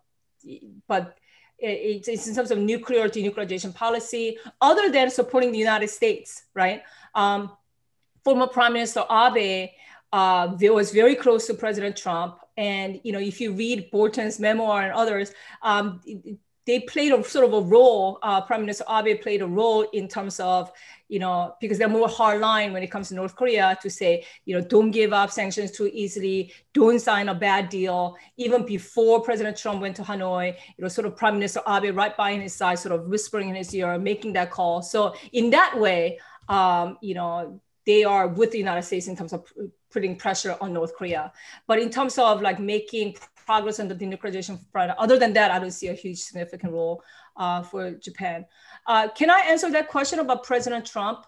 but it's in terms of nuclear denuclearization policy, other than supporting the United States, right? Former Prime Minister Abe was very close to President Trump. And, you know, if you read Bolton's memoir and others, they played a sort of a role, Prime Minister Abe played a role in terms of, you know, because they're more hardline when it comes to North Korea to say, you know, don't give up sanctions too easily, don't sign a bad deal. Even before President Trump went to Hanoi, you know, sort of Prime Minister Abe right by his side, sort of whispering in his ear, making that call. So in that way, you know, they are with the United States in terms of putting pressure on North Korea. But in terms of like making progress on the denuclearization front, other than that, I don't see a huge significant role for Japan. Can I answer that question about President Trump,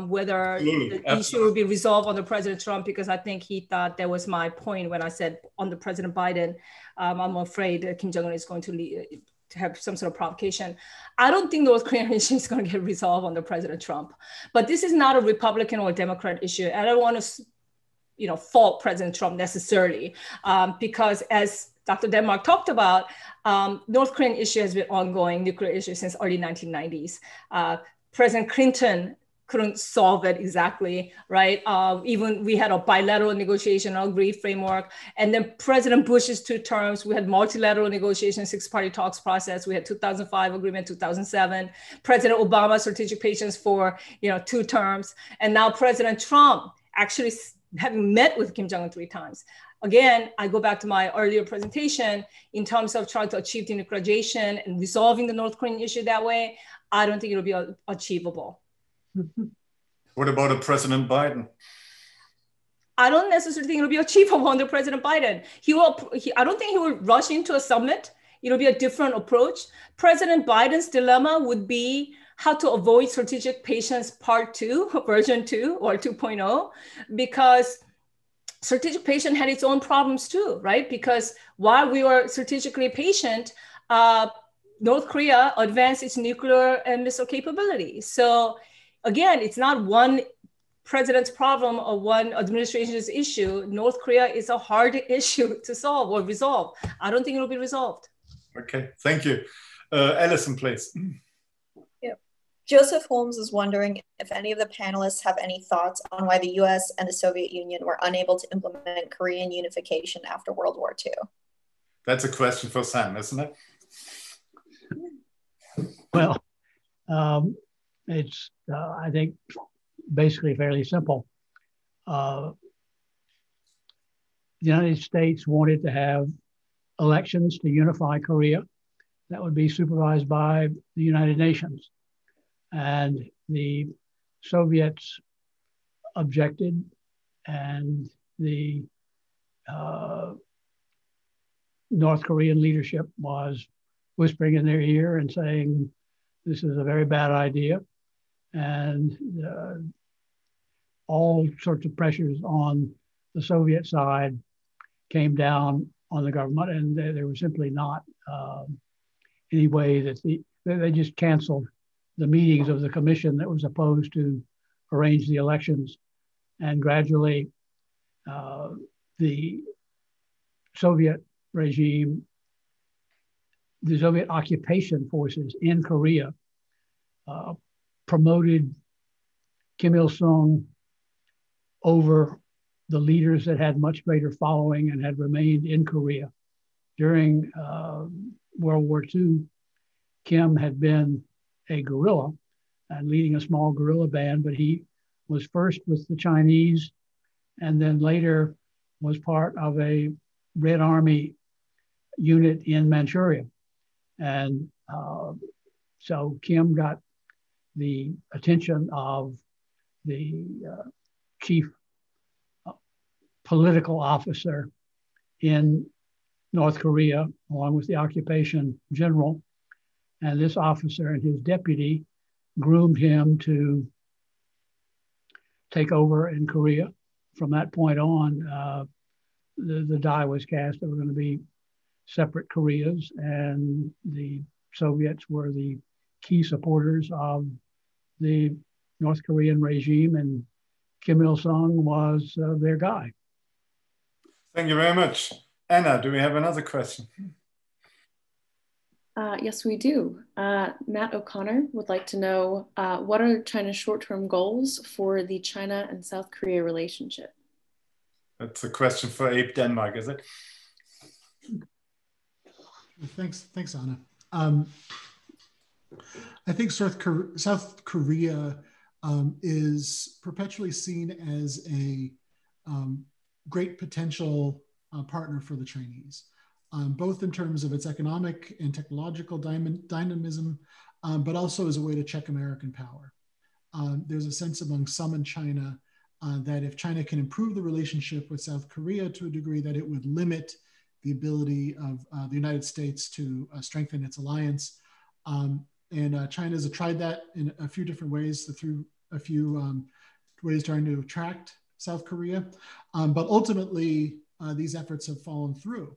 whether the issue will be resolved under President Trump? Because I think he thought that was my point when I said under President Biden, I'm afraid that Kim Jong-un is going to have some sort of provocation. I don't think North Korean issue is going to get resolved under President Trump. But this is not a Republican or a Democrat issue. I don't want to, you know, fault President Trump necessarily, because as Dr. Denmark talked about, North Korean issue has been ongoing, nuclear issue, since early 1990s. President Clinton couldn't solve it exactly, right? Even we had a bilateral negotiation, agreed framework. And then President Bush's 2 terms, we had multilateral negotiation, 6-party talks process. We had 2005 agreement, 2007. President Obama, strategic patience for, you know, 2 terms. And now President Trump actually having met with Kim Jong-un 3 times. again, I go back to my earlier presentation in terms of trying to achieve denuclearization and resolving the North Korean issue that way. I don't think it'll be achievable. What about President Biden? I don't necessarily think it'll be achievable under President Biden. I don't think he will rush into a summit. It'll be a different approach. President Biden's dilemma would be how to avoid strategic patience part 2, version 2 or 2.0, because strategic patient had its own problems too, right? Because while we were strategically patient, North Korea advanced its nuclear and missile capabilities. So again, it's not one president's problem or one administration's issue. North Korea is a hard issue to solve or resolve. I don't think it'll be resolved. Okay, thank you. Alison, please. Yeah. Joseph Holmes is wondering if any of the panelists have any thoughts on why the US and the Soviet Union were unable to implement Korean unification after World War II. That's a question for Sam, isn't it? Well, it's, I think, basically fairly simple. The United States wanted to have elections to unify Korea that would be supervised by the United Nations. And the Soviets objected, and the North Korean leadership was whispering in their ear and saying, this is a very bad idea. And all sorts of pressures on the Soviet side came down on the government, and there was simply not any way that they just canceled the meetings of the commission that was supposed to arrange the elections. And gradually, the Soviet regime, the Soviet occupation forces in Korea promoted Kim Il-sung over the leaders that had much greater following and had remained in Korea. During World War II, Kim had been a guerrilla and leading a small guerrilla band, but he was first with the Chinese and then later was part of a Red Army unit in Manchuria. And so Kim got the attention of the chief political officer in North Korea, along with the occupation general. And this officer and his deputy groomed him to take over in Korea. From that point on, the die was cast. There were going to be separate Koreas, and the Soviets were the key supporters of the North Korean regime, and Kim Il-sung was their guy. Thank you very much. Anna, do we have another question? Yes, we do. Matt O'Connor would like to know, what are China's short-term goals for the China and South Korea relationship? That's a question for Abe Denmark, is it? Thanks, Anna. I think South Korea is perpetually seen as a great potential partner for the Chinese, both in terms of its economic and technological dynamism, but also as a way to check American power. There's a sense among some in China that if China can improve the relationship with South Korea to a degree, that it would limit the ability of the United States to strengthen its alliance. And China has tried that in a few different ways, through a few ways trying to attract South Korea. But ultimately, these efforts have fallen through,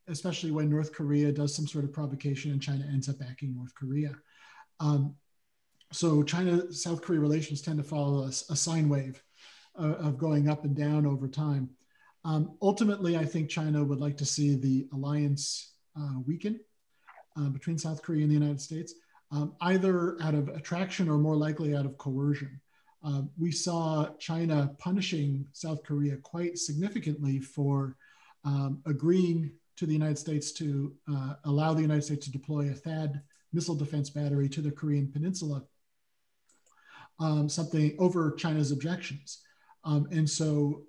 especially when North Korea does some sort of provocation and China ends up backing North Korea. So China-South Korea relations tend to follow a sine wave of going up and down over time. Ultimately, I think China would like to see the alliance weaken between South Korea and the United States, either out of attraction or more likely out of coercion. We saw China punishing South Korea quite significantly for agreeing to the United States to allow the United States to deploy a THAAD missile defense battery to the Korean Peninsula, something over China's objections. And so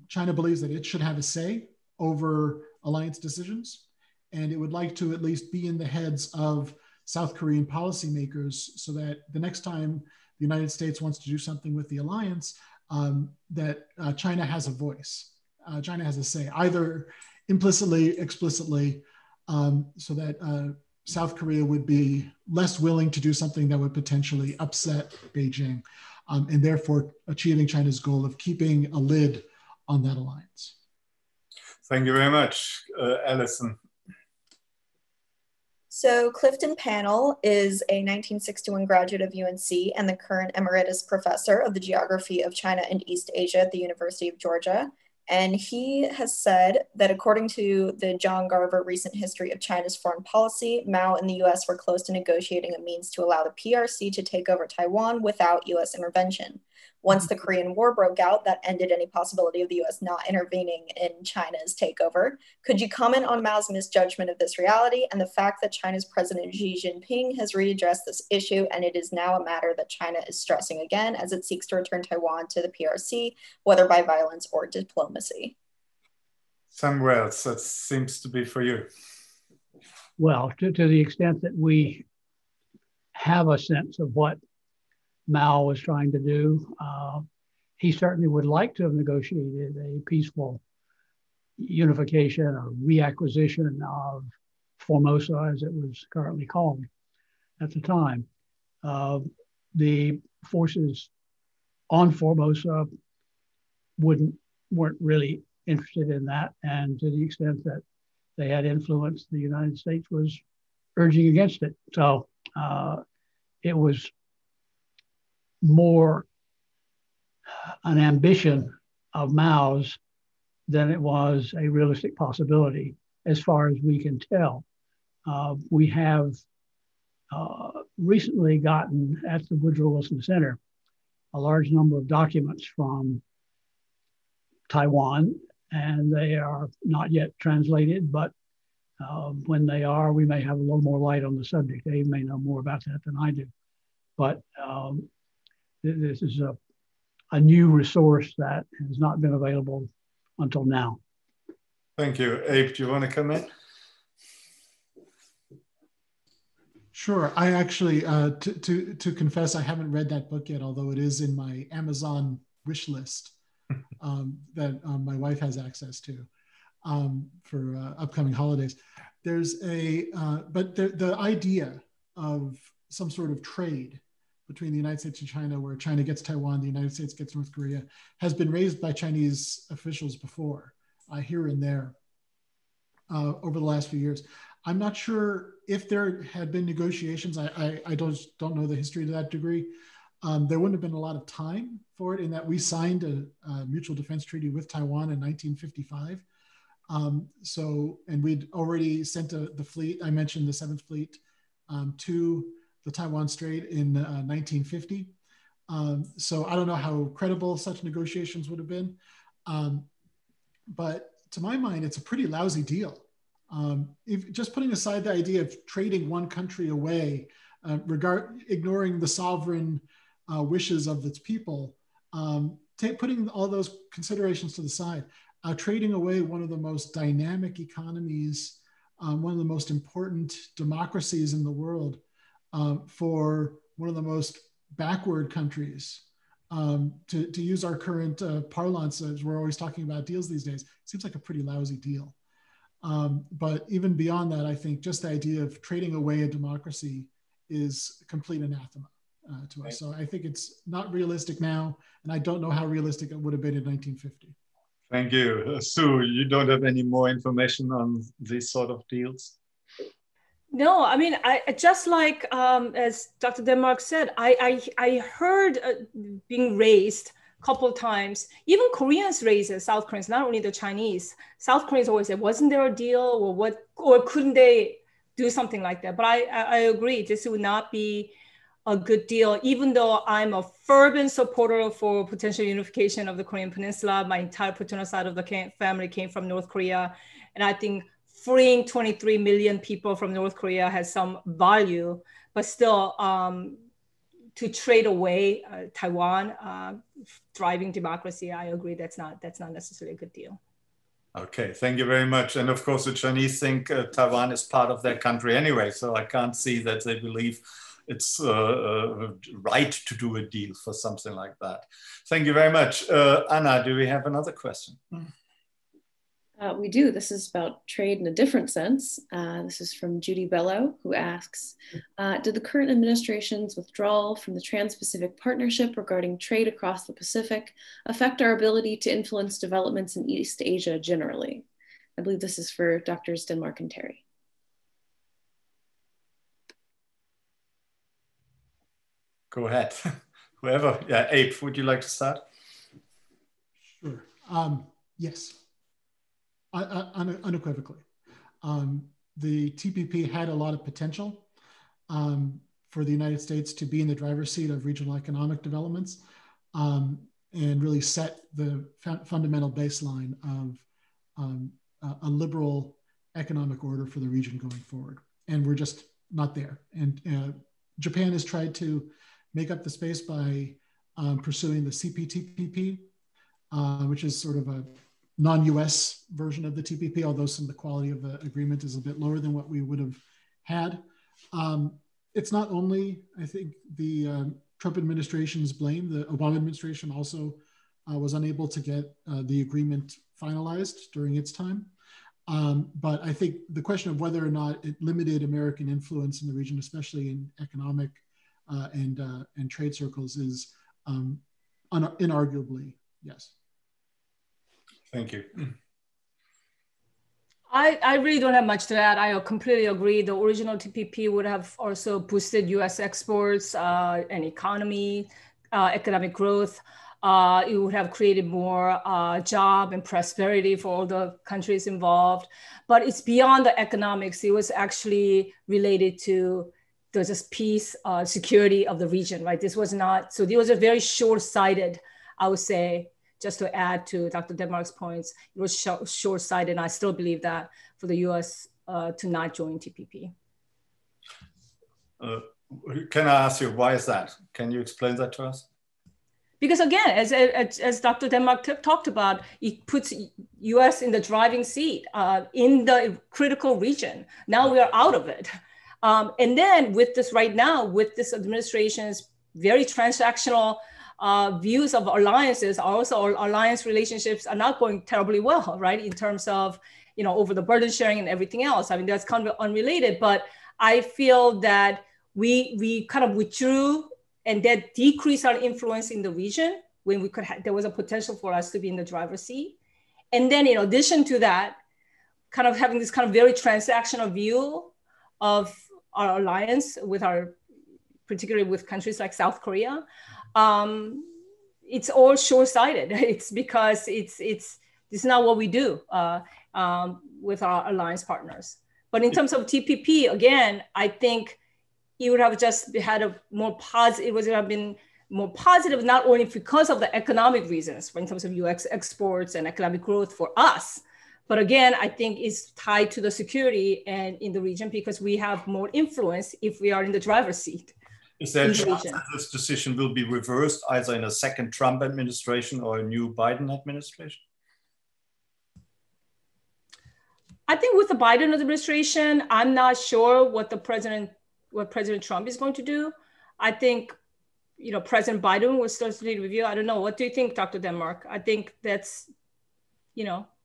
China believes that it should have a say over alliance decisions. And it would like to at least be in the heads of South Korean policymakers so that the next time the United States wants to do something with the alliance, that China has a voice. China has a say, either implicitly, explicitly, so that South Korea would be less willing to do something that would potentially upset Beijing, and therefore achieving China's goal of keeping a lid on that alliance. Thank you very much, Alison. So Clifton Pannell is a 1961 graduate of UNC and the current emeritus professor of the geography of China and East Asia at the University of Georgia. And he has said that according to the John Garver Recent History of China's Foreign Policy, Mao and the US were close to negotiating a means to allow the PRC to take over Taiwan without US intervention. Once the Korean War broke out, that ended any possibility of the US not intervening in China's takeover. Could you comment on Mao's misjudgment of this reality and the fact that China's President Xi Jinping has readdressed this issue and it is now a matter that China is stressing again as it seeks to return Taiwan to the PRC, whether by violence or diplomacy? Somewhere else, that seems to be for you. Well, to the extent that we have a sense of what Mao was trying to do, he certainly would like to have negotiated a peaceful unification or reacquisition of Formosa, as it was currently called at the time. The forces on Formosa weren't really interested in that, and to the extent that they had influence, the United States was urging against it. So it was more an ambition of Mao's than it was a realistic possibility, as far as we can tell. We have recently gotten at the Woodrow Wilson Center a large number of documents from Taiwan, and they are not yet translated, but when they are, we may have a little more light on the subject. They may know more about that than I do. But this is a new resource that has not been available until now. Thank you. Abe, do you want to come in? Sure. I actually, to confess, I haven't read that book yet, although it is in my Amazon wish list that my wife has access to for upcoming holidays. There's but the idea of some sort of trade between the United States and China, where China gets Taiwan, the United States gets North Korea, has been raised by Chinese officials before, here and there, over the last few years. I'm not sure if there had been negotiations. I don't know the history to that degree. There wouldn't have been a lot of time for it, in that we signed a mutual defense treaty with Taiwan in 1955. And we'd already sent the fleet, I mentioned the 7th Fleet, to the Taiwan Strait in 1950. So I don't know how credible such negotiations would have been. But to my mind, it's a pretty lousy deal. If just putting aside the idea of trading one country away, ignoring the sovereign wishes of its people, putting all those considerations to the side, trading away one of the most dynamic economies, one of the most important democracies in the world, for one of the most backward countries, to use our current parlance, as we're always talking about deals these days, seems like a pretty lousy deal. But even beyond that, I think just the idea of trading away a democracy is complete anathema to us. So I think it's not realistic now, and I don't know how realistic it would have been in 1950. Thank you. Sue, you don't have any more information on these sort of deals? No, I mean, I just like, as Dr. Denmark said, I heard being raised a couple of times, even Koreans raise it, South Koreans, not only the Chinese. South Koreans always say, wasn't there a deal, or what, or couldn't they do something like that? But I agree, this would not be a good deal, even though I'm a fervent supporter for potential unification of the Korean Peninsula. My entire paternal side of the family came from North Korea. And I think freeing 23 million people from North Korea has some value, but still to trade away Taiwan, driving democracy, I agree that's not necessarily a good deal. Okay, thank you very much. And of course, the Chinese think Taiwan is part of their country anyway, so I can't see that they believe it's right to do a deal for something like that. Thank you very much. Anna, do we have another question? We do. This is about trade in a different sense. This is from Judy Bello, who asks, did the current administration's withdrawal from the Trans-Pacific Partnership regarding trade across the Pacific affect our ability to influence developments in East Asia generally? I believe this is for Drs. Denmark and Terry. Go ahead. Whoever. Yeah, Abe, would you like to start? Sure. Yes. Unequivocally. The TPP had a lot of potential for the United States to be in the driver's seat of regional economic developments and really set the fundamental baseline of a liberal economic order for the region going forward. And we're just not there. And Japan has tried to make up the space by pursuing the CPTPP, which is sort of a non-US version of the TPP, although some of the quality of the agreement is a bit lower than what we would have had. It's not only, I think, the Trump administration's blame. The Obama administration also was unable to get the agreement finalized during its time. But I think the question of whether or not it limited American influence in the region, especially in economic and trade circles, is inarguably yes. Thank you. I really don't have much to add. I completely agree. The original TPP would have also boosted US exports and economy, economic growth. It would have created more job and prosperity for all the countries involved. But it's beyond the economics. It was actually related to the just peace, security of the region, right? This was not, so it was a very short-sighted, I would say, just to add to Dr. Denmark's points, it was short-sighted, and I still believe that for the US to not join TPP. Can I ask you, why is that? Can you explain that to us? Because again, as Dr. Denmark talked about, it puts US in the driving seat in the critical region. Now we are out of it. And then with this right now, with this administration's very transactional views of alliances, also alliance relationships are not going terribly well, right? In terms of, over the burden sharing and everything else. I mean, that's kind of unrelated, but I feel that we kind of withdrew and that decreased our influence in the region when we could there was a potential for us to be in the driver's seat. And then in addition to that, kind of having this kind of very transactional view of our alliance with particularly with countries like South Korea, it's all short-sighted. It's because it's not what we do with our alliance partners. But in terms of TPP, again, I think it would have just had a more positive. It would have been more positive, not only because of the economic reasons, in terms of US exports and economic growth for us, but again, I think it's tied to the security and in the region because we have more influence if we are in the driver's seat. Is there a chance that this decision will be reversed either in a second Trump administration or a new Biden administration? I think with the Biden administration, I'm not sure what President Trump is going to do. I think, President Biden will certainly review. I don't know. What do you think, Dr. Denmark? I think that's,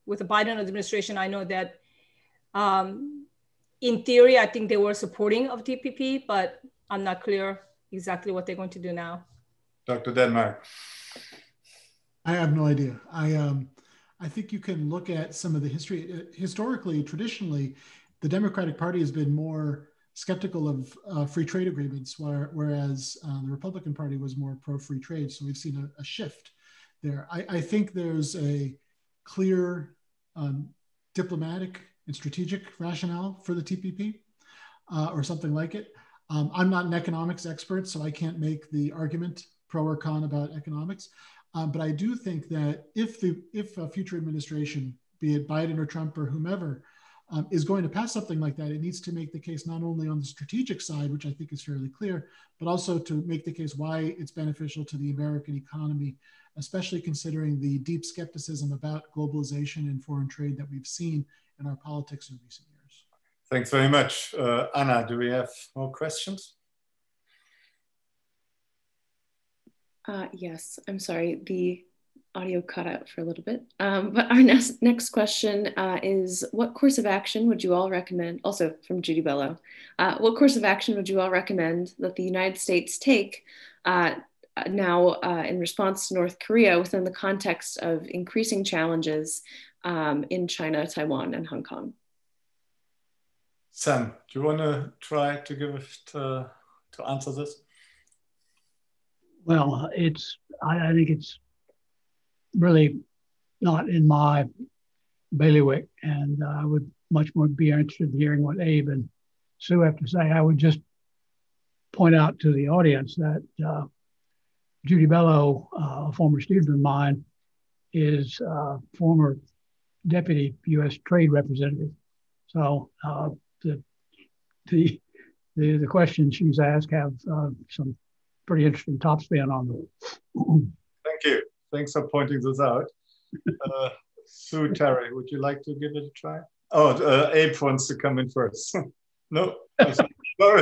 with the Biden administration, I know that in theory, I think they were supporting of TPP, but I'm not clear exactly what they're going to do now. Dr. Denmark. I have no idea. I think you can look at some of the history. Historically, traditionally, the Democratic Party has been more skeptical of free trade agreements, whereas the Republican Party was more pro-free trade. So we've seen a shift there. I think there's a clear diplomatic and strategic rationale for the TPP or something like it. I'm not an economics expert, so I can't make the argument pro or con about economics. But I do think that if a future administration, be it Biden or Trump or whomever, is going to pass something like that, it needs to make the case not only on the strategic side, which I think is fairly clear, but also to make the case why it's beneficial to the American economy, especially considering the deep skepticism about globalization and foreign trade that we've seen in our politics in recent years. Thanks very much. Anna, do we have more questions? Yes, I'm sorry, the audio cut out for a little bit. But our next question is, what course of action would you all recommend, also from Judy Bello, what course of action would you all recommend that the United States take now in response to North Korea within the context of increasing challenges in China, Taiwan, and Hong Kong? Sam, do you want to try to give it to answer this? Well, I think it's really not in my bailiwick, and I would much more be interested in hearing what Abe and Sue have to say. I would just point out to the audience that Judy Bello, a former student of mine, is former deputy U.S. trade representative. So the questions she's asked have some pretty interesting top spin on them. Thank you. Thanks for pointing this out. Sue, Terry, would you like to give it a try? Oh, Abe wants to come in first. No,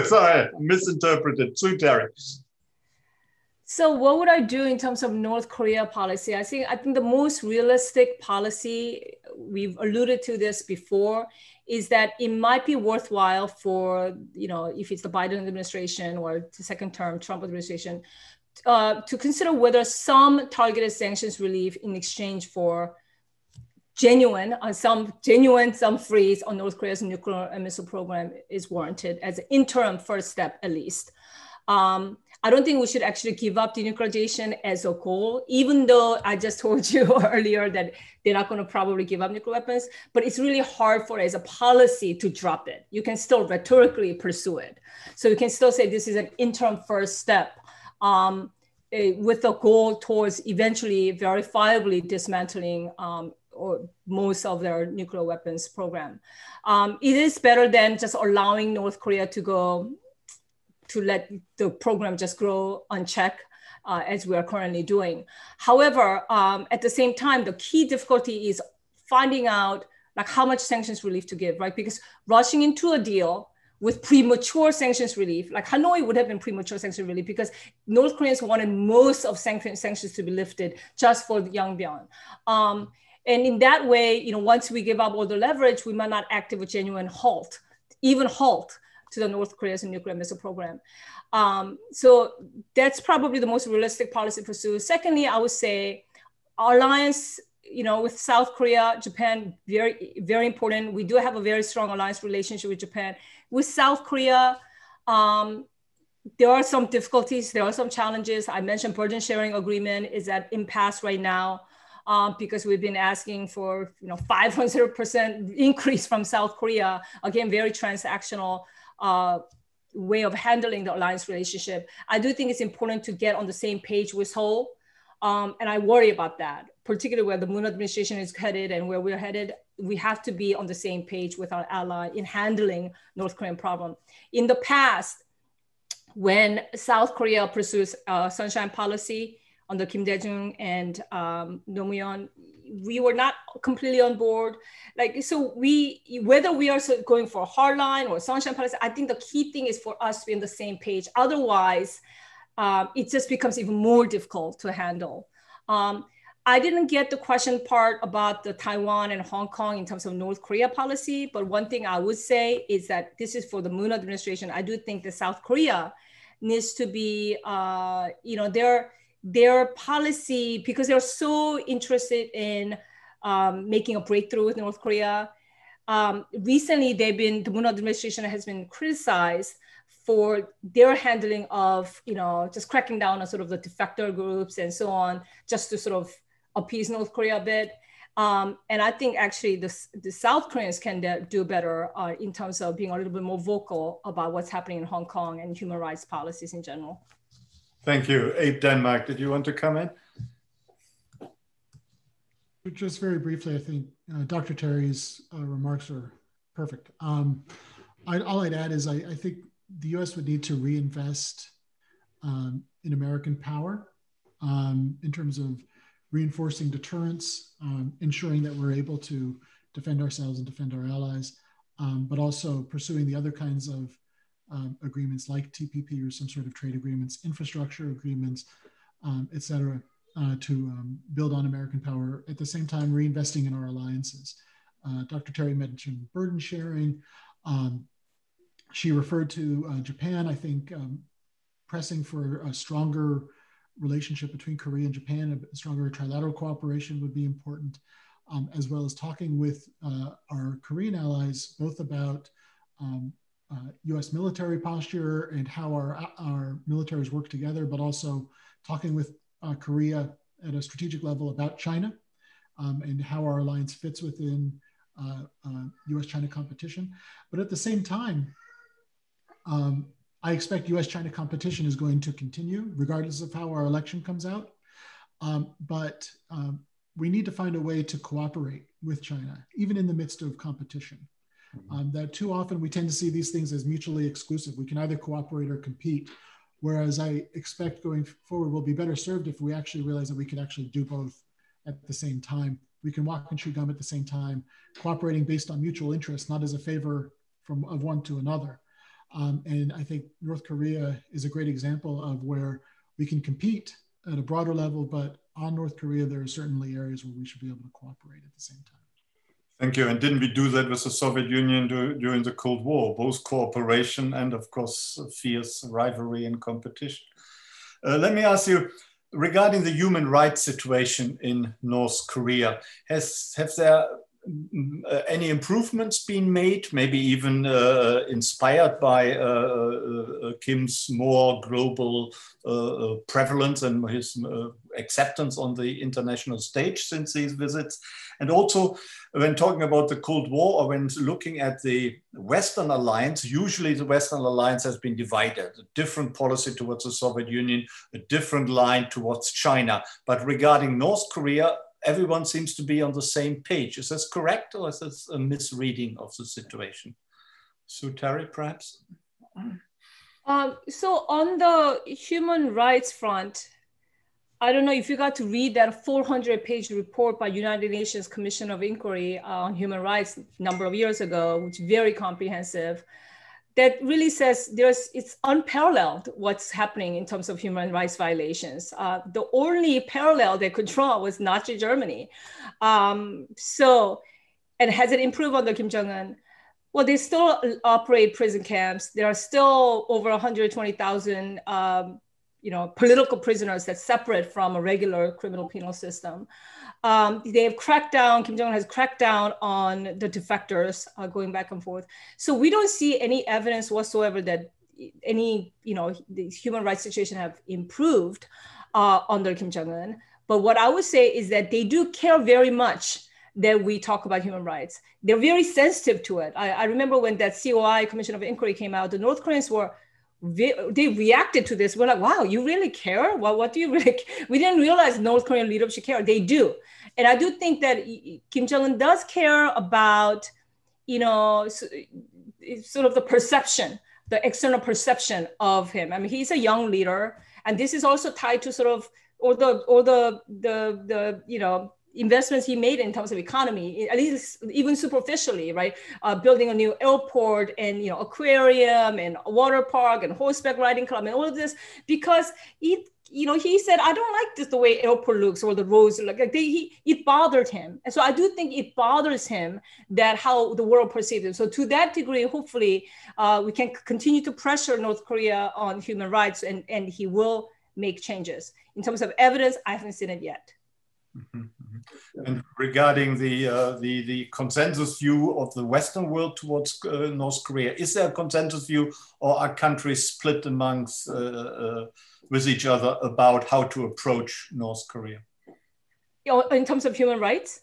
sorry, misinterpreted. Sue, Terry. So what would I do in terms of North Korea policy? I think the most realistic policy, we've alluded to this before, is that it might be worthwhile for, if it's the Biden administration or the second term Trump administration, to consider whether some targeted sanctions relief in exchange for some freeze on North Korea's nuclear and missile program is warranted as an interim first step, at least. I don't think we should actually give up denuclearization as a goal, even though I just told you earlier that they're not going to probably give up nuclear weapons, but it's really hard for it as a policy to drop it. You can still rhetorically pursue it. So you can still say this is an interim first step with a goal towards eventually verifiably dismantling or most of their nuclear weapons program. It is better than just allowing North Korea to let the program just grow unchecked as we are currently doing. However, at the same time, the key difficulty is finding out how much sanctions relief to give, right? Because rushing into a deal with premature sanctions relief, like Hanoi would have been premature sanctions relief because North Koreans wanted most of sanctions to be lifted just for Yongbyon. And in that way, once we give up all the leverage, we might not activate a genuine halt to the North Korea's nuclear missile program. So that's probably the most realistic policy to pursue. Secondly, I would say alliance, with South Korea, Japan, very, very important. We do have a very strong alliance relationship with Japan. With South Korea, there are some difficulties, there are some challenges. I mentioned burden sharing agreement is at impasse right now. Because we've been asking for 500% increase from South Korea, again, very transactional way of handling the alliance relationship. I do think it's important to get on the same page with Seoul. And I worry about that, particularly where the Moon administration is headed and where we're headed. We have to be on the same page with our ally in handling North Korean problem. In the past, when South Korea pursues sunshine policy under Kim Dae-jung and Nomuyon, we were not completely on board. So whether we are going for a hard line or sunshine policy, I think the key thing is for us to be on the same page. Otherwise, it just becomes even more difficult to handle. I didn't get the question part about the Taiwan and Hong Kong in terms of North Korea policy, but one thing I would say is that this is for the Moon administration. I do think that South Korea needs to be, their policy, because they're so interested in making a breakthrough with North Korea. Recently, the Moon administration has been criticized for their handling of, just cracking down on sort of the defector groups and so on, just to sort of appease North Korea a bit. And I think actually the South Koreans can do better in terms of being a little bit more vocal about what's happening in Hong Kong and human rights policies in general. Thank you. Abe Denmark, did you want to come in? Just very briefly, I think Dr. Terry's remarks are Perfect. All I'd add is I think the U.S. would need to reinvest in American power in terms of reinforcing deterrence, ensuring that we're able to defend ourselves and defend our allies, but also pursuing the other kinds of agreements like TPP or some sort of trade agreements, infrastructure agreements, et cetera, to build on American power. At the same time, reinvesting in our alliances. Dr. Terry mentioned burden sharing. She referred to Japan. I think pressing for a stronger relationship between Korea and Japan, a stronger trilateral cooperation would be important, as well as talking with our Korean allies, both about US military posture and how our militaries work together, but also talking with Korea at a strategic level about China and how our alliance fits within US-China competition. But at the same time, I expect US-China competition is going to continue regardless of how our election comes out. But we need to find a way to cooperate with China, even in the midst of competition. That too often we tend to see these things as mutually exclusive. We can either cooperate or compete. Whereas I expect going forward, we'll be better served if we actually realize that we can actually do both at the same time. We can walk and chew gum at the same time, cooperating based on mutual interest, not as a favor of one to another. And I think North Korea is a great example of where we can compete at a broader level, but on North Korea, there are certainly areas where we should be able to cooperate at the same time. Thank you. And didn't we do that with the Soviet Union during the Cold War? Both cooperation and, of course, fierce rivalry and competition. Let me ask you, regarding the human rights situation in North Korea, have there any improvements been made, maybe even inspired by Kim's more global prevalence and his acceptance on the international stage since these visits? And also, when talking about the Cold War or when looking at the Western alliance, usually the Western alliance has been divided, a different policy towards the Soviet Union, a different line towards China. But regarding North Korea, everyone seems to be on the same page. Is this correct, or is this a misreading of the situation? So Terry, perhaps? So on the human rights front, I don't know if you got to read that 400-page report by United Nations Commission of Inquiry on Human Rights a number of years ago, which is very comprehensive, that really says it's unparalleled what's happening in terms of human rights violations. The only parallel they could draw was Nazi Germany. And has it improved under Kim Jong-un? Well, they still operate prison camps. There are still over 120,000 political prisoners that's separate from a regular criminal penal system. They have cracked down, Kim Jong-un has cracked down on the defectors going back and forth. So we don't see any evidence whatsoever that the human rights situation have improved under Kim Jong-un. But what I would say is that they do care very much that we talk about human rights. They're very sensitive to it. I remember when that COI, Commission of Inquiry, came out, the North Koreans they reacted to this. We're like, wow, you really care? Well, what do you really care? We didn't realize North Korean leadership care. They do. And I do think that Kim Jong-un does care about, sort of the perception, the external perception of him. I mean, he's a young leader. And this is also tied to sort of all the investments he made in terms of economy, at least even superficially, right? Building a new airport and aquarium and a water park and horseback riding club and all of this, because he said, I don't like this the way airport looks or the roads look. It bothered him, and so I do think it bothers him that how the world perceives him. So to that degree, hopefully, we can continue to pressure North Korea on human rights, and he will make changes. In terms of evidence, I haven't seen it yet. Mm-hmm. And regarding the consensus view of the Western world towards North Korea, is there a consensus view, or are countries split amongst with each other about how to approach North Korea? In terms of human rights?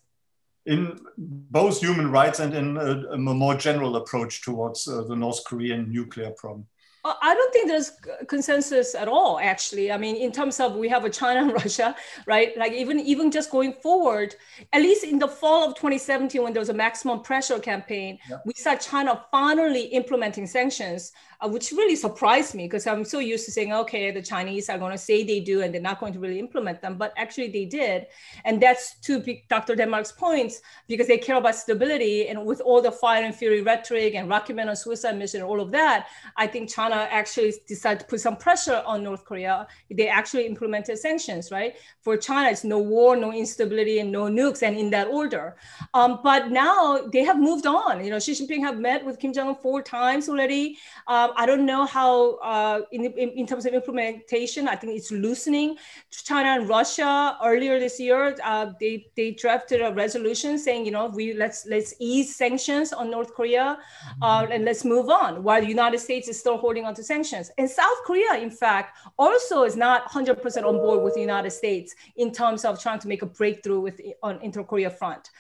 In both human rights and in a more general approach towards the North Korean nuclear problem. I don't think there's consensus at all, actually. I mean, in terms of we have a China and Russia, right? Like even just going forward, at least in the fall of 2017, when there was a maximum pressure campaign, we saw China finally implementing sanctions, which really surprised me because I'm so used to saying, okay, the Chinese are going to say they do and they're not going to really implement them, but actually they did. And that's to Dr. Denmark's points, because they care about stability, and with all the fire and fury rhetoric and Rocky Mountain suicide mission and all of that, I think China actually decided to put some pressure on North Korea. They actually implemented sanctions, right? For China, it's no war, no instability, and no nukes, and in that order. But now they have moved on. You know, Xi Jinping have met with Kim Jong-un 4 times already. I don't know how, in terms of implementation, I think it's loosening. China and Russia earlier this year, they drafted a resolution saying, you know, let's ease sanctions on North Korea, and let's move on. While the United States is still holding on to sanctions, and South Korea, in fact, also is not 100% on board with the United States in terms of trying to make a breakthrough on inter-Korea front.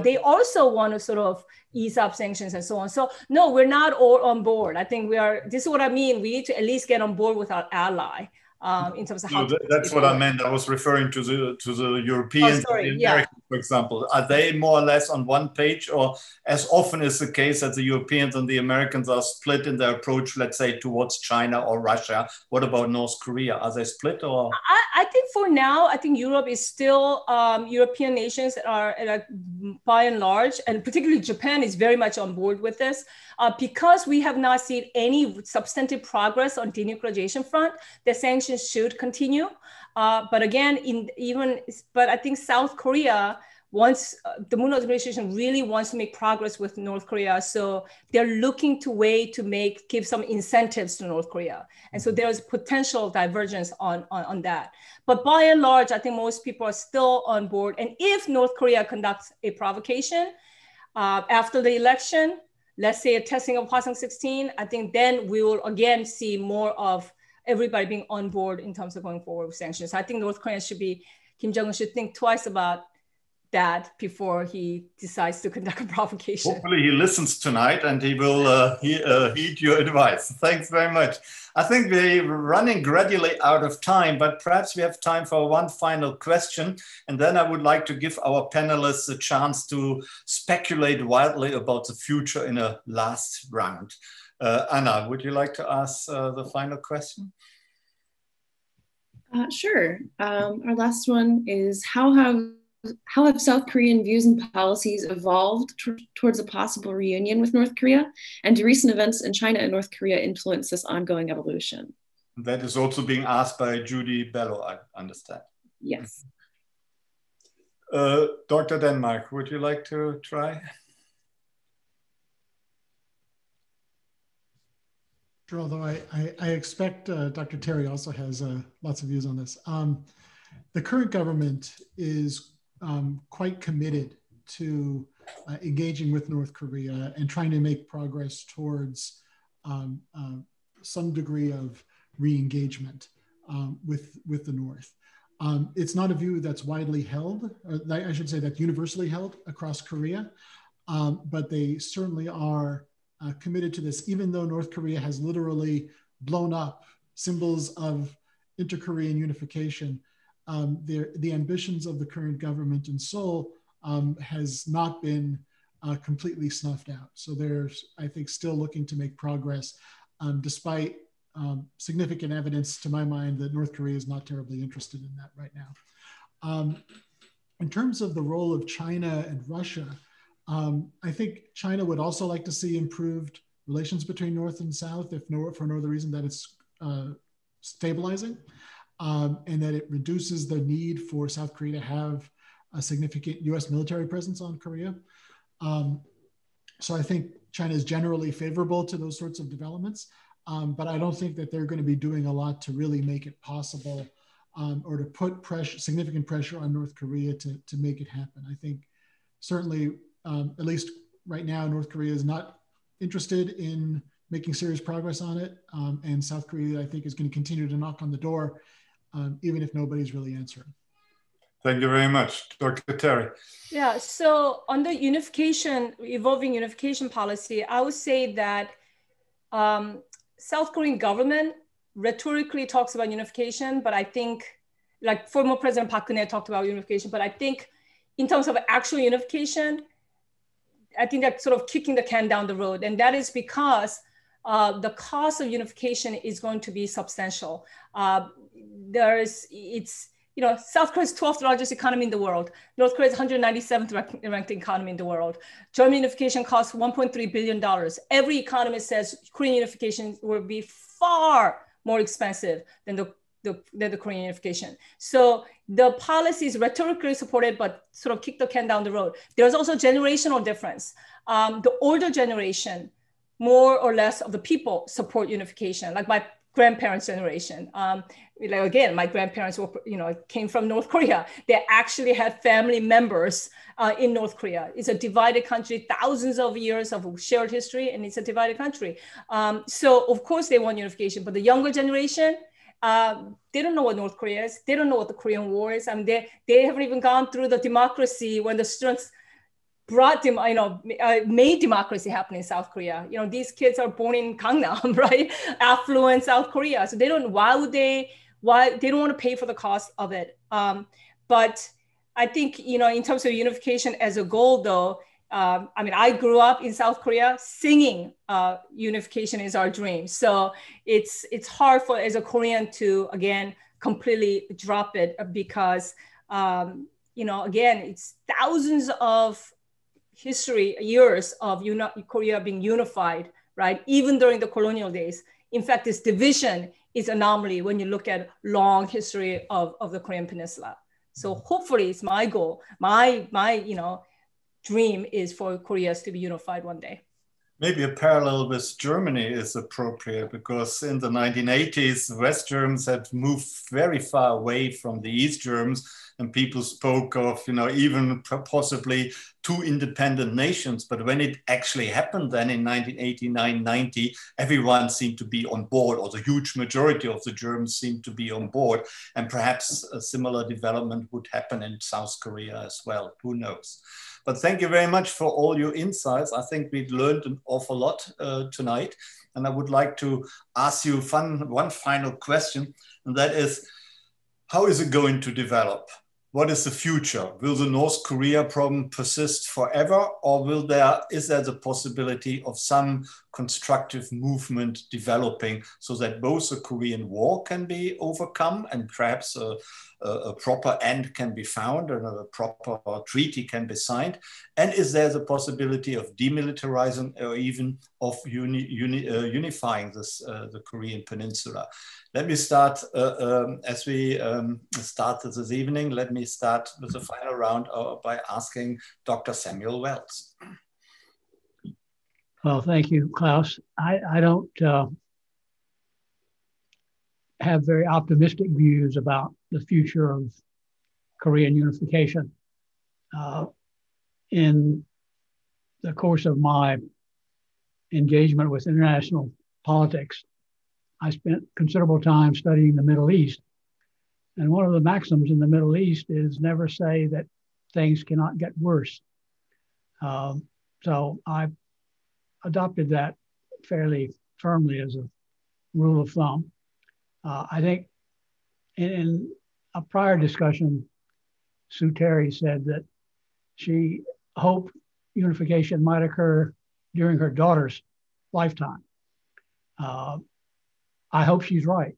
They also want to sort of ease up sanctions and so on. So no, we're not all on board. I think this is what I mean. We need to at least get on board with our ally in terms of how. No, that's what I meant. I was referring to the Europeans, and the Americans, for example. Are they more or less on one page, or as often is the case that the Europeans and the Americans are split in their approach, let's say, towards China or Russia? What about North Korea? Are they split, or? I think for now, I think Europe is still, European nations are by and large, and particularly Japan is very much on board with this. Because we have not seen any substantive progress on denuclearization front, the sanctions should continue. But again, I think South Korea wants, the Moon administration really wants to make progress with North Korea. So they're looking to give some incentives to North Korea. And so there's potential divergence on that. But by and large, I think most people are still on board. And if North Korea conducts a provocation after the election, let's say a testing of Hwasong-16, I think then we will again see more of everybody being on board in terms of going forward with sanctions. I think North Korea Kim Jong-un should think twice about that before he decides to conduct a provocation. Hopefully he listens tonight and he will heed your advice. Thanks very much. I think we're running gradually out of time, but perhaps we have time for one final question. And then I would like to give our panelists a chance to speculate wildly about the future in a last round. Anna, would you like to ask the final question? Sure. Our last one is, how have South Korean views and policies evolved towards a possible reunion with North Korea? And do recent events in China and North Korea influence this ongoing evolution? That is also being asked by Judy Bello, I understand. Yes. Dr. Denmark, would you like to try? Sure, although I expect Dr. Terry also has lots of views on this. The current government is quite committed to engaging with North Korea and trying to make progress towards some degree of re-engagement with the North. It's not a view that's widely held, or I should say that's universally held across Korea, but they certainly are committed to this, even though North Korea has literally blown up symbols of inter-Korean unification. The ambitions of the current government in Seoul has not been completely snuffed out. So there's, I think, still looking to make progress, despite significant evidence to my mind that North Korea is not terribly interested in that right now. In terms of the role of China and Russia, I think China would also like to see improved relations between North and South, for no other reason that it's stabilizing. And that it reduces the need for South Korea to have a significant US military presence on Korea. So I think China is generally favorable to those sorts of developments, but I don't think that they're going to be doing a lot to really make it possible or to put significant pressure on North Korea to make it happen. I think certainly, at least right now, North Korea is not interested in making serious progress on it. And South Korea, I think, is going to continue to knock on the door, even if nobody's really answering. Thank you very much. Dr. Terry. Yeah, so on the evolving unification policy, I would say that South Korean government rhetorically talks about unification, but I think, like former President Park Geun-hye talked about unification, but I think in terms of actual unification, I think that's sort of kicking the can down the road. And that is because the cost of unification is going to be substantial. South Korea is 12th largest economy in the world. North Korea is 197th ranked economy in the world. German unification costs $1.3 billion. Every economist says Korean unification will be far more expensive than the Korean unification. So the policy is rhetorically supported, but sort of kick the can down the road. There's also generational difference. The older generation, more or less of the people support unification, like my grandparents' generation. Again, my grandparents were, came from North Korea. They actually had family members in North Korea. It's a divided country, thousands of years of shared history, and it's a divided country. So of course they want unification, but the younger generation, they don't know what North Korea is. They don't know what the Korean War is. I mean, they haven't even gone through the democracy when the students made democracy happen in South Korea. These kids are born in Gangnam, right? Affluent South Korea. So they don't, they don't want to pay for the cost of it. But I think, in terms of unification as a goal though, I grew up in South Korea singing unification is our dream. So it's hard as a Korean to, again, completely drop it because, again, it's thousands of years of Korea being unified, right? Even during the colonial days. In fact, this division is anomaly when you look at long history of the Korean Peninsula. So hopefully it's my goal, my dream is for Korea to be unified one day. Maybe a parallel with Germany is appropriate because in the 1980s, West Germans had moved very far away from the East Germans, and people spoke of, even possibly two independent nations. But when it actually happened then in 1989-90, everyone seemed to be on board, or the huge majority of the Germans seemed to be on board. And perhaps a similar development would happen in South Korea as well. Who knows? But thank you very much for all your insights. I think we've learned an awful lot tonight. And I would like to ask you one final question, and that is, how is it going to develop? What is the future? Will the North Korea problem persist forever, or is there the possibility of some constructive movement developing so that both the Korean War can be overcome and perhaps a proper end can be found and a proper treaty can be signed? And is there the possibility of demilitarizing or even of unifying the Korean Peninsula? Let me start, as we started this evening, let me start with the final round by asking Dr. Samuel Wells. Well, thank you, Klaus. I don't have very optimistic views about the future of Korean unification. In the course of my engagement with international politics, I spent considerable time studying the Middle East. And one of the maxims in the Middle East is never say that things cannot get worse. So I adopted that fairly firmly as a rule of thumb. I think in a prior discussion, Sue Terry said that she hoped unification might occur during her daughter's lifetime. I hope she's right,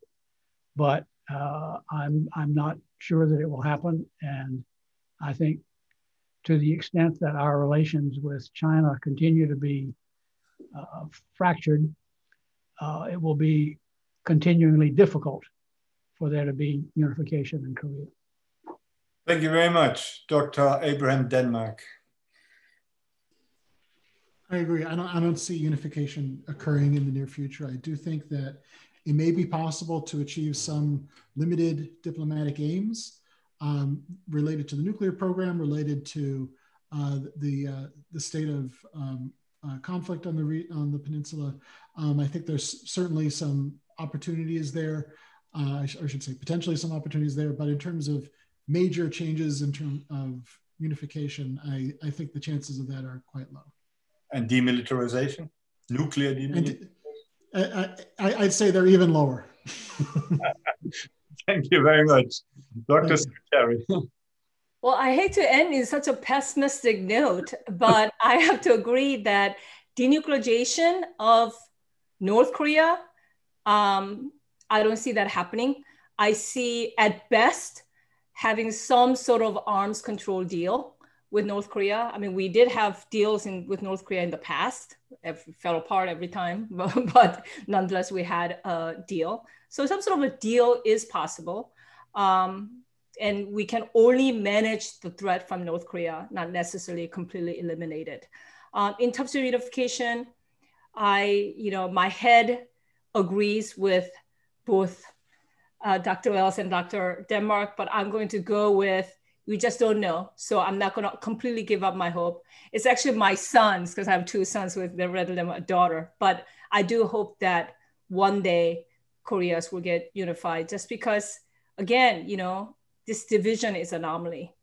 but I'm not sure that it will happen. And I think to the extent that our relations with China continue to be fractured, it will be continually difficult for there to be unification in Korea. Thank you very much, Dr. Abraham Denmark. I agree. I don't see unification occurring in the near future. I do think that it may be possible to achieve some limited diplomatic aims related to the nuclear program, related to the state of conflict on the peninsula. I think there's certainly some opportunities there. I should say potentially some opportunities there, but in terms of major changes in terms of unification, I think the chances of that are quite low. And demilitarization, nuclear demilitarization? I'd say they're even lower. Thank you very much. Dr. Secretary. Well, I hate to end in such a pessimistic note, but I have to agree that denuclearization of North Korea, I don't see that happening. I see at best having some sort of arms control deal with North Korea. I mean, we did have deals with North Korea in the past. It fell apart every time, but nonetheless, we had a deal. So some sort of a deal is possible. And we can only manage the threat from North Korea, not necessarily completely eliminate it. In terms of unification, my head agrees with both Dr. Wells and Dr. Denmark, but I'm going to go with, we just don't know. So I'm not going to completely give up my hope. It's actually my sons, because I have two sons rather than a daughter. But I do hope that one day Koreas will get unified, just because, again, this division is an anomaly,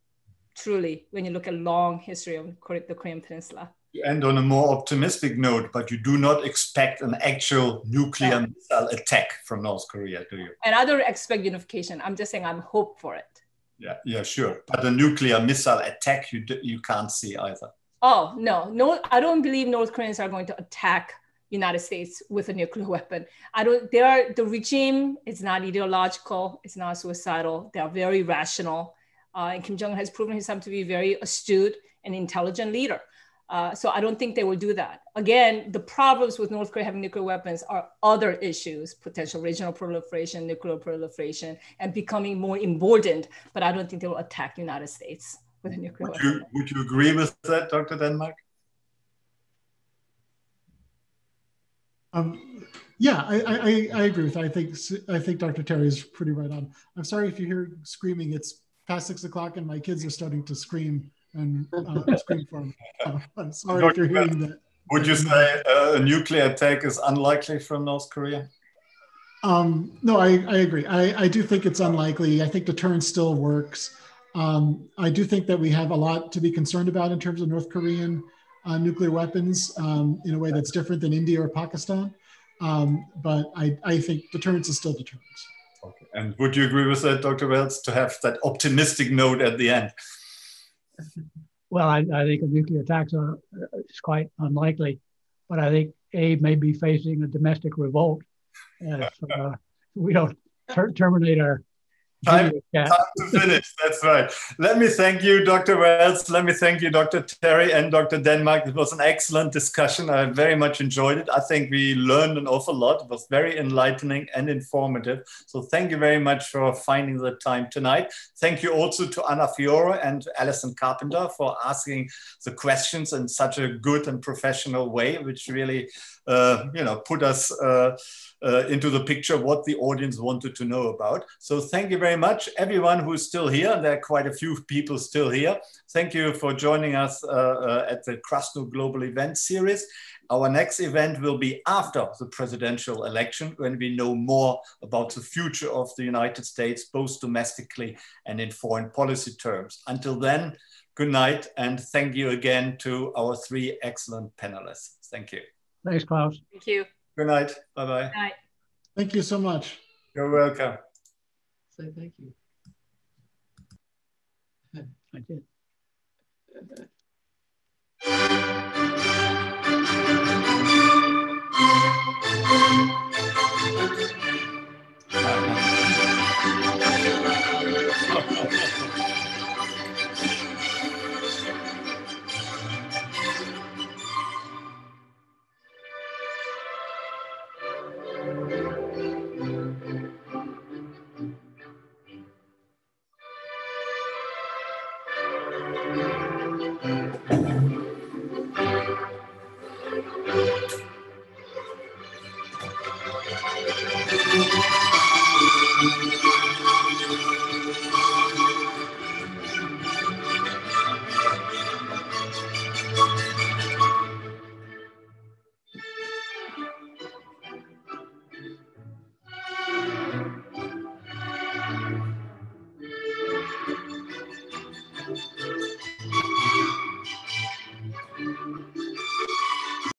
truly, when you look at long history of the Korean Peninsula. You end on a more optimistic note, but you do not expect an actual nuclear missile attack from North Korea, do you? And I don't expect unification. I'm just saying I'm hope for it. Yeah, sure. But a nuclear missile attack, you can't see either. Oh, no, I don't believe North Koreans are going to attack United States with a nuclear weapon. The regime is not ideological, it's not suicidal, they are very rational. And Kim Jong-un has proven himself to be a very astute and intelligent leader. So I don't think they will do that. Again, the problems with North Korea having nuclear weapons are other issues, potential regional proliferation, nuclear proliferation, and becoming more emboldened, but I don't think they will attack the United States with a nuclear weapon. Would you agree with that, Dr. Denmark? Yeah, I agree with that. I think Dr. Terry is pretty right on. I'm sorry if you hear screaming. It's past 6 o'clock and my kids are starting to scream and scream for me. I'm sorry if you're hearing that. Would you say a nuclear attack is unlikely from North Korea? No, I agree. I do think it's unlikely. I think deterrence still works. I do think that we have a lot to be concerned about in terms of North Korean nuclear weapons in a way that's different than India or Pakistan. But I think deterrence is still deterrence. Okay. And would you agree with that, Dr. Wells, to have that optimistic note at the end? Well, I think a nuclear attack is quite unlikely, but I think Abe may be facing a domestic revolt if we don't terminate our Time to finish, that's right. Let me thank you, Dr. Wells. Let me thank you, Dr. Terry and Dr. Denmark. It was an excellent discussion. I very much enjoyed it. I think we learned an awful lot. It was very enlightening and informative. So thank you very much for finding the time tonight. Thank you also to Anna Fiore and Alison Carpenter for asking the questions in such a good and professional way, which really put us into the picture what the audience wanted to know about. So thank you very much, everyone who is still here. And there are quite a few people still here. Thank you for joining us at the Krasno Global Events Series. Our next event will be after the presidential election, when we know more about the future of the United States, both domestically and in foreign policy terms. Until then, good night, and thank you again to our three excellent panelists. Thank you. Thanks, Klaus. Thank you. Good night. Bye-bye. Good night. Thank you so much. You're welcome. Say thank you. I did.